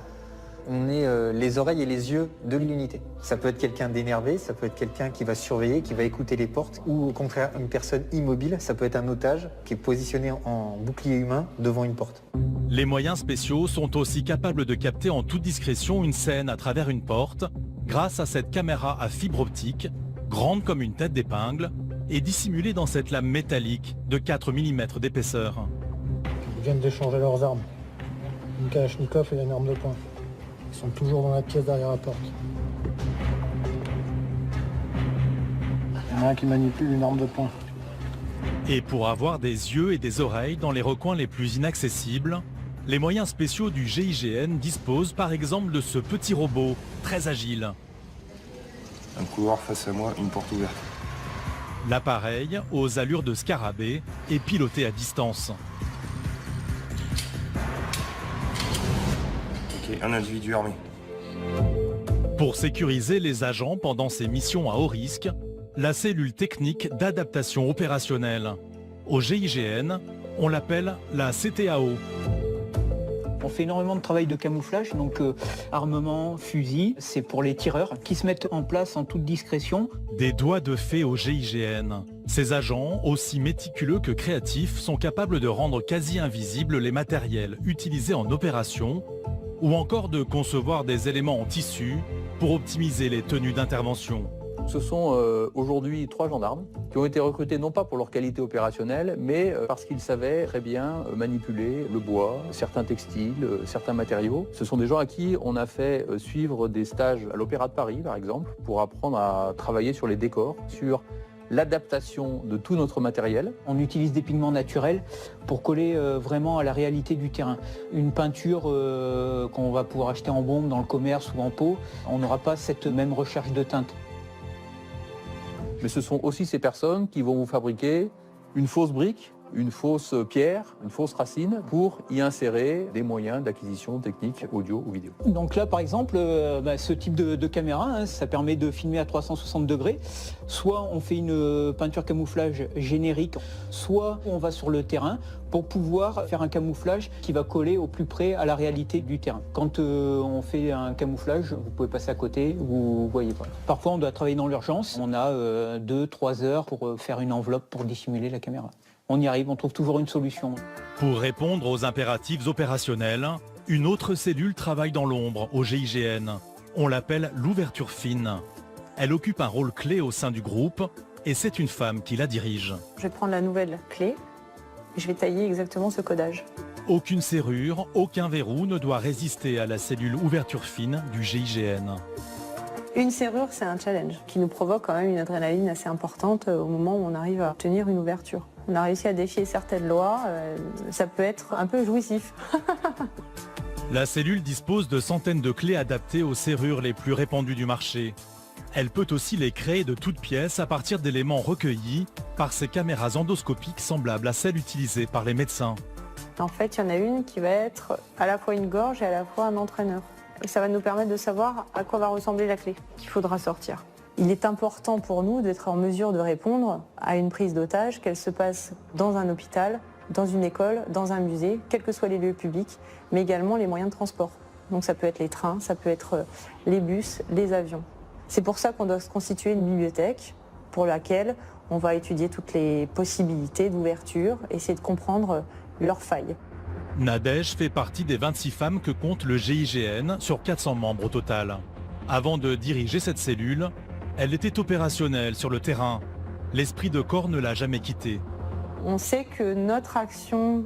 On est les oreilles et les yeux de l'unité. Ça peut être quelqu'un d'énervé, ça peut être quelqu'un qui va surveiller, qui va écouter les portes, ou au contraire une personne immobile, ça peut être un otage qui est positionné en bouclier humain devant une porte. Les moyens spéciaux sont aussi capables de capter en toute discrétion une scène à travers une porte, grâce à cette caméra à fibre optique, grande comme une tête d'épingle, et dissimulée dans cette lame métallique de 4 mm d'épaisseur. Ils viennent d'échanger leurs armes. Une kalachnikov et une arme de poing. Ils sont toujours dans la pièce derrière la porte. Il y en a un qui manipule une arme de poing. Et pour avoir des yeux et des oreilles dans les recoins les plus inaccessibles, les moyens spéciaux du GIGN disposent par exemple de ce petit robot très agile. Un couloir face à moi, une porte ouverte. L'appareil, aux allures de scarabée, est piloté à distance. Ok, un individu armé. Pour sécuriser les agents pendant ces missions à haut risque, la cellule technique d'adaptation opérationnelle. Au GIGN, on l'appelle la CTAO. On fait énormément de travail de camouflage, donc armement, fusil, c'est pour les tireurs qui se mettent en place en toute discrétion. Des doigts de fée au GIGN. Ces agents, aussi méticuleux que créatifs, sont capables de rendre quasi invisibles les matériels utilisés en opération ou encore de concevoir des éléments en tissu pour optimiser les tenues d'intervention. Ce sont aujourd'hui 3 gendarmes qui ont été recrutés non pas pour leur qualité opérationnelle, mais parce qu'ils savaient très bien manipuler le bois, certains textiles, certains matériaux. Ce sont des gens à qui on a fait suivre des stages à l'Opéra de Paris, par exemple, pour apprendre à travailler sur les décors, sur l'adaptation de tout notre matériel. On utilise des pigments naturels pour coller vraiment à la réalité du terrain. Une peinture qu'on va pouvoir acheter en bombe dans le commerce ou en pot, on n'aura pas cette même recherche de teinte. Mais ce sont aussi ces personnes qui vont vous fabriquer une fausse brique, une fausse pierre, une fausse racine pour y insérer des moyens d'acquisition technique audio ou vidéo. Donc là par exemple, ce type de caméra, ça permet de filmer à 360 degrés. Soit on fait une peinture camouflage générique, soit on va sur le terrain pour pouvoir faire un camouflage qui va coller au plus près à la réalité du terrain. Quand on fait un camouflage, vous pouvez passer à côté, vous ne voyez pas. Parfois on doit travailler dans l'urgence, on a 2-3 heures pour faire une enveloppe pour dissimuler la caméra. On y arrive, on trouve toujours une solution. Pour répondre aux impératifs opérationnels, une autre cellule travaille dans l'ombre au GIGN. On l'appelle l'ouverture fine. Elle occupe un rôle clé au sein du groupe et c'est une femme qui la dirige. Je vais prendre la nouvelle clé et je vais tailler exactement ce codage. Aucune serrure, aucun verrou ne doit résister à la cellule ouverture fine du GIGN. Une serrure, c'est un challenge qui nous provoque quand même une adrénaline assez importante au moment où on arrive à obtenir une ouverture. On a réussi à défier certaines lois, ça peut être un peu jouissif. La cellule dispose de centaines de clés adaptées aux serrures les plus répandues du marché. Elle peut aussi les créer de toutes pièces à partir d'éléments recueillis par ces caméras endoscopiques semblables à celles utilisées par les médecins. En fait, il y en a une qui va être à la fois une gorge et à la fois un entraîneur. Et ça va nous permettre de savoir à quoi va ressembler la clé qu'il faudra sortir. Il est important pour nous d'être en mesure de répondre à une prise d'otage, qu'elle se passe dans un hôpital, dans une école, dans un musée, quels que soient les lieux publics, mais également les moyens de transport. Donc ça peut être les trains, ça peut être les bus, les avions. C'est pour ça qu'on doit se constituer une bibliothèque pour laquelle on va étudier toutes les possibilités d'ouverture, essayer de comprendre leurs failles. Nadège fait partie des 26 femmes que compte le GIGN sur 400 membres au total. Avant de diriger cette cellule, elle était opérationnelle sur le terrain. L'esprit de corps ne l'a jamais quittée. On sait que notre action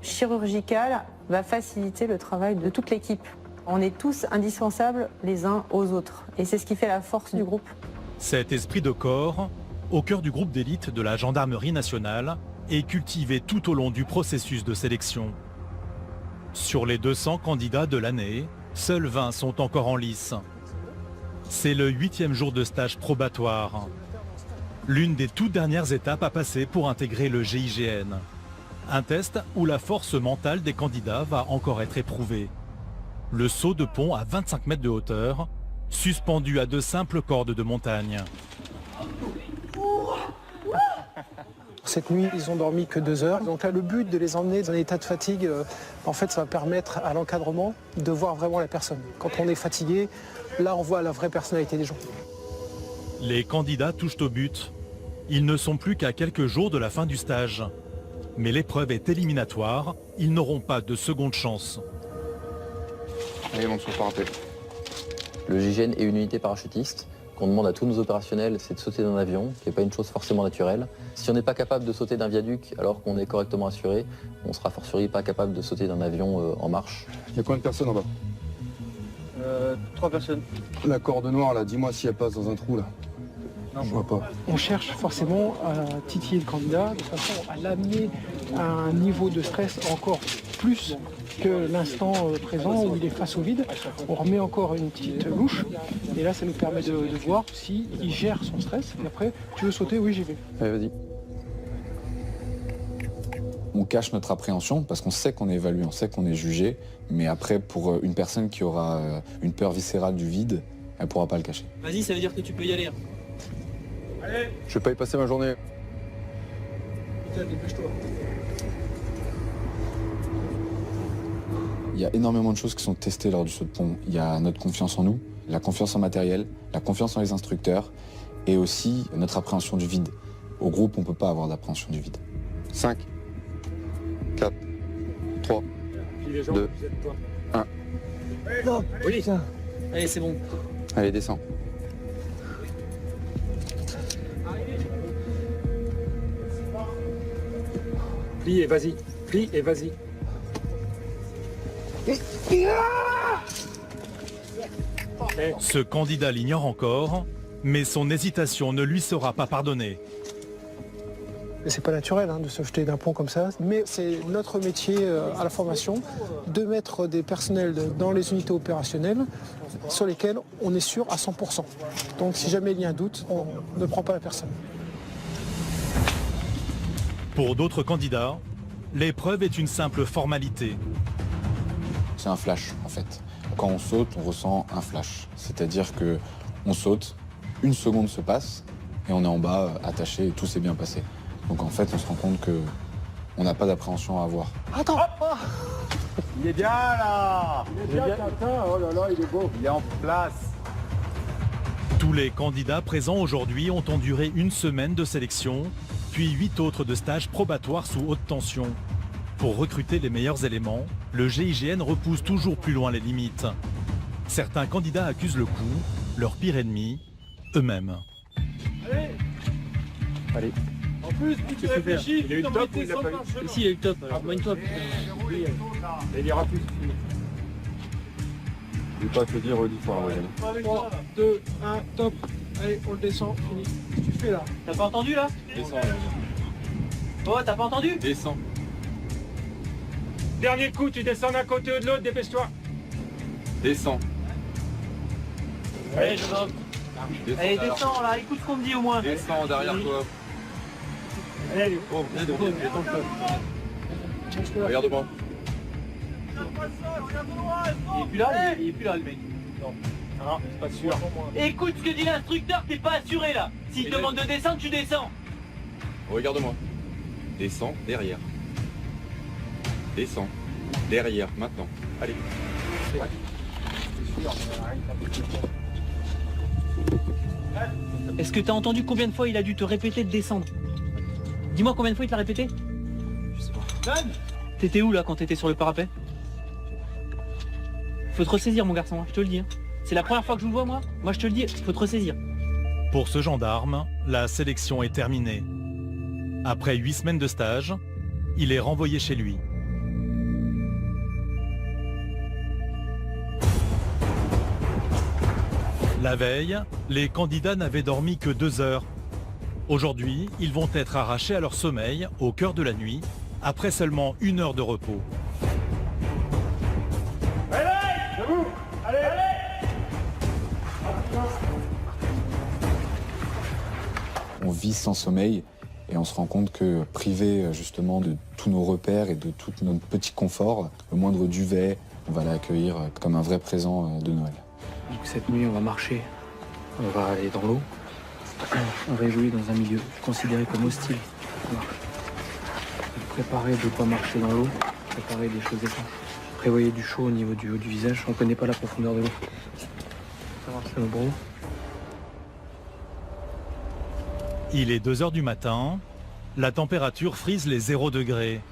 chirurgicale va faciliter le travail de toute l'équipe. On est tous indispensables les uns aux autres. Et c'est ce qui fait la force du groupe. Cet esprit de corps, au cœur du groupe d'élite de la gendarmerie nationale, est cultivé tout au long du processus de sélection. Sur les 200 candidats de l'année, seuls 20 sont encore en lice. C'est le 8e jour de stage probatoire. L'une des toutes dernières étapes à passer pour intégrer le GIGN. Un test où la force mentale des candidats va encore être éprouvée. Le saut de pont à 25 mètres de hauteur, suspendu à de simples cordes de montagne. Cette nuit, ils ont dormi que 2 heures. Donc là, le but de les emmener dans un état de fatigue, en fait, ça va permettre à l'encadrement de voir vraiment la personne. Quand on est fatigué, là, on voit la vraie personnalité des gens. Les candidats touchent au but. Ils ne sont plus qu'à quelques jours de la fin du stage. Mais l'épreuve est éliminatoire. Ils n'auront pas de seconde chance. Allez, monte sur le parapet. Le GIGN est une unité parachutiste. Qu'on demande à tous nos opérationnels, c'est de sauter d'un avion, qui n'est pas une chose forcément naturelle. Si on n'est pas capable de sauter d'un viaduc alors qu'on est correctement assuré, on sera a fortiori pas capable de sauter d'un avion en marche. Il y a combien de personnes en bas 3 personnes. La corde noire, là, dis-moi si elle passe dans un trou, là. Non, je vois pas. On cherche forcément à titiller le candidat de façon à l'amener à un niveau de stress encore plus que l'instant présent où il est face au vide. On remet encore une petite louche et là ça nous permet de voir s'il gère son stress. Et après, tu veux sauter? Oui, j'y vais. Allez, vas-y. On cache notre appréhension parce qu'on sait qu'on est évalué, on sait qu'on est jugé, mais après pour une personne qui aura une peur viscérale du vide, elle pourra pas le cacher. Vas-y, ça veut dire que tu peux y aller. Allez. Je vais pas y passer ma journée. Putain, dépêche-toi. Il y a énormément de choses qui sont testées lors du saut de pont. Il y a notre confiance en nous, la confiance en matériel, la confiance en les instructeurs et aussi notre appréhension du vide. Au groupe, on ne peut pas avoir d'appréhension du vide. 5, 4, 3, 2, 1. Non, oui. Allez, c'est bon. Allez, descends. Plie et vas-y. Plie et vas-y. Ce candidat l'ignore encore, mais son hésitation ne lui sera pas pardonnée. C'est pas naturel de se jeter d'un pont comme ça, mais c'est notre métier à la formation de mettre des personnels dans les unités opérationnelles sur lesquels on est sûr à 100%. Donc si jamais il y a un doute, on ne prend pas la personne. Pour d'autres candidats, l'épreuve est une simple formalité. C'est un flash en fait. Quand on saute, on ressent un flash. C'est-à-dire que on saute, une seconde se passe et on est en bas attaché et tout s'est bien passé. Donc en fait, on se rend compte que on n'a pas d'appréhension à avoir. Attends. Il est bien là. Il est bien, Tintin. Oh là là, il est beau. Il est en place. Tous les candidats présents aujourd'hui ont enduré une semaine de sélection, puis 8 autres de stages probatoires sous haute tension. Pour recruter les meilleurs éléments, le GIGN repousse toujours plus loin les limites. Certains candidats accusent le coup, leur pire ennemi, eux-mêmes. Allez. En plus, tu réfléchis, il a eu le top ou il a pas eu? Si, il a eu le top. Abonne-toi. Il ira plus. Je vais pas te le dire 10 fois, ouais. 3, 2, 1, top. Allez, on le descend, fini. Qu'est-ce que tu fais là? T'as pas entendu là? Descends. Oh, t'as pas entendu? Descends. Dernier coup, tu descends d'un côté ou de l'autre, dépêche-toi. Descends. Allez, jeune homme. Allez, descends là, écoute ce qu'on me dit au moins. Descends derrière toi. Allez, Oh, regarde-moi. Il est plus là, il est plus là le mec. non, c'est pas sûr. Écoute ce que dit l'instructeur, t'es pas assuré là. S'il te demande de descendre, tu descends. Regarde-moi. Descends derrière. Descends. Derrière, maintenant. Allez. Est-ce que t'as entendu combien de fois il a dû te répéter de descendre? Dis-moi combien de fois il te l'a répété? Je sais pas. T'étais où là quand t'étais sur le parapet? Faut te ressaisir mon garçon, je te le dis. C'est la première fois que je vous le vois moi. Moi je te le dis, faut te ressaisir. Pour ce gendarme, la sélection est terminée. Après 8 semaines de stage, il est renvoyé chez lui. La veille, les candidats n'avaient dormi que 2 heures. Aujourd'hui, ils vont être arrachés à leur sommeil au cœur de la nuit, après seulement 1 heure de repos. Debout. Allez. On vit sans sommeil Et on se rend compte que privé justement de tous nos repères et de tout notre petit confort, le moindre duvet, on va l'accueillir comme un vrai présent de Noël. Donc cette nuit, on va marcher, on va aller dans l'eau, on va évoluer dans un milieu considéré comme hostile. Préparer de quoi marcher dans l'eau, préparer des choses étanches. Prévoyez du chaud au niveau du haut du visage, on ne connaît pas la profondeur de l'eau. Ça marche le bro. Il est 2 h du matin, la température frise les 0 degrés.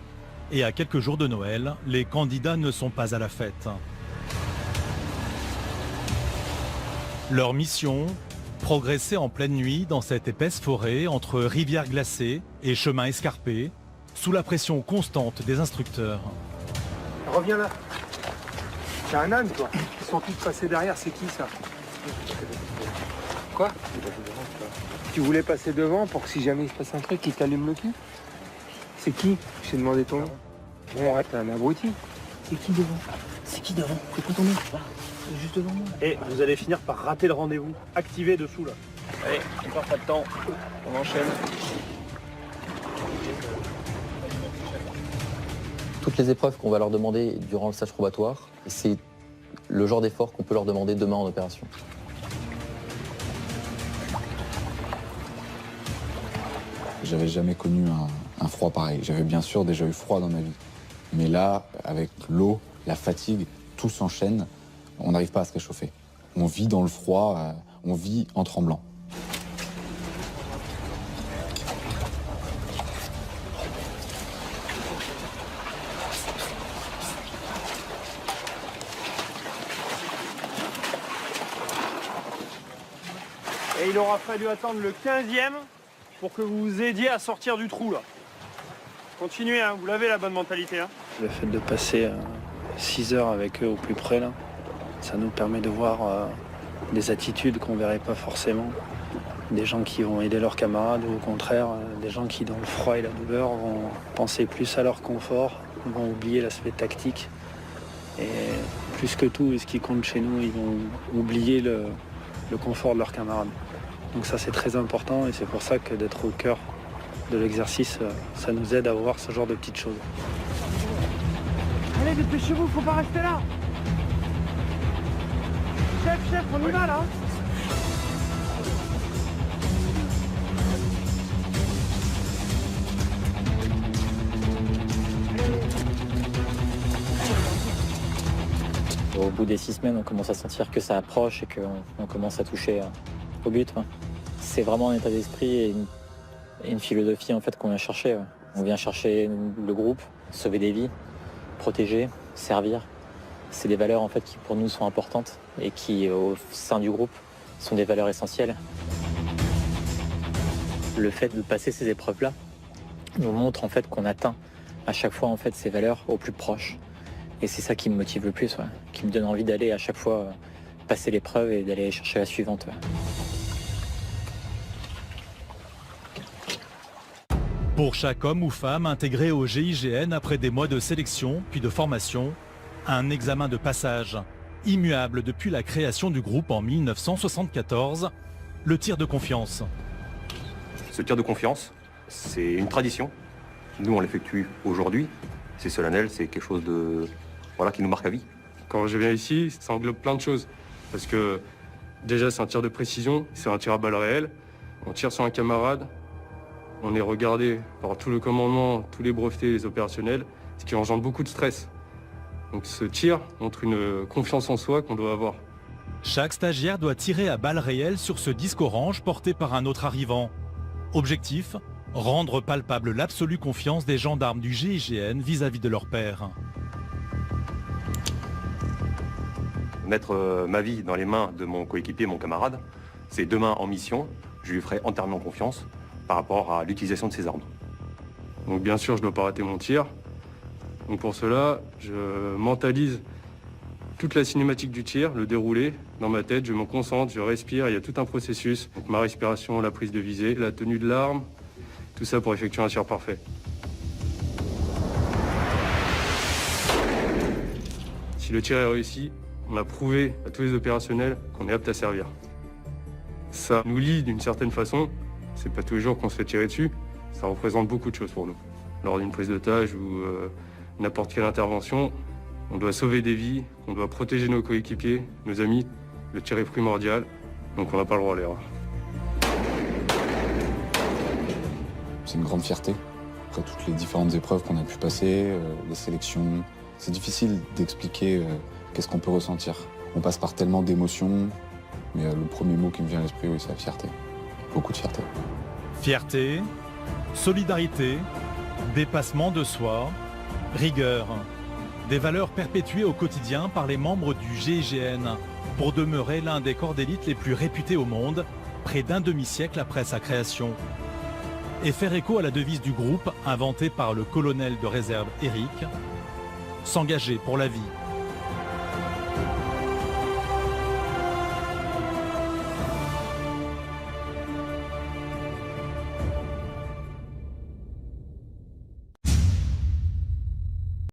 Et à quelques jours de Noël, les candidats ne sont pas à la fête. Leur mission, progresser en pleine nuit dans cette épaisse forêt entre rivières glacées et chemins escarpés, sous la pression constante des instructeurs. Reviens là. C'est un âne, toi. Ils sont tous passés derrière, c'est qui ça? Quoi? Tu voulais passer devant pour que si jamais il se passe un truc, il t'allume le cul? C'est qui? Je t'ai demandé ton nom. Bon, arrête, t'es un abruti. C'est qui devant? C'est qui devant? C'est quoi ton nom? C'est juste devant moi. Et vous allez finir par rater le rendez-vous. Activez dessous là. Allez, on perd pas de temps. On enchaîne. Toutes les épreuves qu'on va leur demander durant le stage probatoire, c'est le genre d'effort qu'on peut leur demander demain en opération. J'avais jamais connu un froid pareil. J'avais bien sûr déjà eu froid dans ma vie. Mais là, avec l'eau, la fatigue, tout s'enchaîne, on n'arrive pas à se réchauffer. On vit dans le froid, on vit en tremblant. Et il aura fallu attendre le 15e pour que vous vous aidiez à sortir du trou là. Continuez, hein, vous l'avez la bonne mentalité. Hein. Le fait de passer 6 heures avec eux au plus près, là, ça nous permet de voir des attitudes qu'on ne verrait pas forcément. Des gens qui vont aider leurs camarades ou au contraire, des gens qui dans le froid et la douleur vont penser plus à leur confort, vont oublier l'aspect tactique. Et plus que tout, ce qui compte chez nous, ils vont oublier le confort de leurs camarades. Donc ça c'est très important et c'est pour ça que d'être au cœur de l'exercice, ça nous aide à voir ce genre de petites choses. Allez, dépêchez-vous, faut pas rester là. Chef, on y va là. Au bout des 6 semaines, on commence à sentir que ça approche et qu'on commence à toucher au but. C'est vraiment un état d'esprit et une philosophie en fait qu'on vient chercher. On vient chercher le groupe, sauver des vies, protéger, servir. C'est des valeurs en fait qui pour nous sont importantes et qui au sein du groupe sont des valeurs essentielles. Le fait de passer ces épreuves-là nous montre en fait qu'on atteint à chaque fois en fait ces valeurs au plus proche. Et c'est ça qui me motive le plus, qui me donne envie d'aller à chaque fois passer l'épreuve et d'aller chercher la suivante. Pour chaque homme ou femme intégré au GIGN après des mois de sélection puis de formation, un examen de passage, immuable depuis la création du groupe en 1974, le tir de confiance. Ce tir de confiance, c'est une tradition. Nous, on l'effectue aujourd'hui. C'est solennel, c'est quelque chose de, qui nous marque à vie. Quand je viens ici, ça englobe plein de choses. Parce que déjà, c'est un tir de précision, c'est un tir à balles réelles. On tire sur un camarade, on est regardé par tout le commandement, tous les brevetés, les opérationnels, ce qui engendre beaucoup de stress. Donc ce tir montre une confiance en soi qu'on doit avoir. Chaque stagiaire doit tirer à balles réelles sur ce disque orange porté par un autre arrivant. Objectif, rendre palpable l'absolue confiance des gendarmes du GIGN vis-à-vis de leur père. Mettre ma vie dans les mains de mon coéquipier, mon camarade, c'est demain en mission, je lui ferai entièrement confiance par rapport à l'utilisation de ses armes. Donc bien sûr, je ne dois pas rater mon tir. Donc pour cela, je mentalise toute la cinématique du tir, le déroulé dans ma tête, je me concentre, je respire, il y a tout un processus. Donc ma respiration, la prise de visée, la tenue de l'arme, tout ça pour effectuer un tir parfait. Si le tir est réussi, on a prouvé à tous les opérationnels qu'on est apte à servir. Ça nous lie d'une certaine façon, c'est pas tous les jours qu'on se fait tirer dessus, ça représente beaucoup de choses pour nous. Lors d'une prise d'otage ou n'importe quelle intervention, on doit sauver des vies, on doit protéger nos coéquipiers, nos amis. Le tir est primordial, donc on n'a pas le droit à l'erreur. C'est une grande fierté. Après toutes les différentes épreuves qu'on a pu passer, les sélections, c'est difficile d'expliquer qu'est-ce qu'on peut ressentir. On passe par tellement d'émotions, mais le premier mot qui me vient à l'esprit, oui, c'est la fierté. Beaucoup de fierté. Fierté, solidarité, dépassement de soi, rigueur. Des valeurs perpétuées au quotidien par les membres du GIGN pour demeurer l'un des corps d'élite les plus réputés au monde, près d'un demi-siècle après sa création. Et faire écho à la devise du groupe inventée par le colonel de réserve Eric, s'engager pour la vie,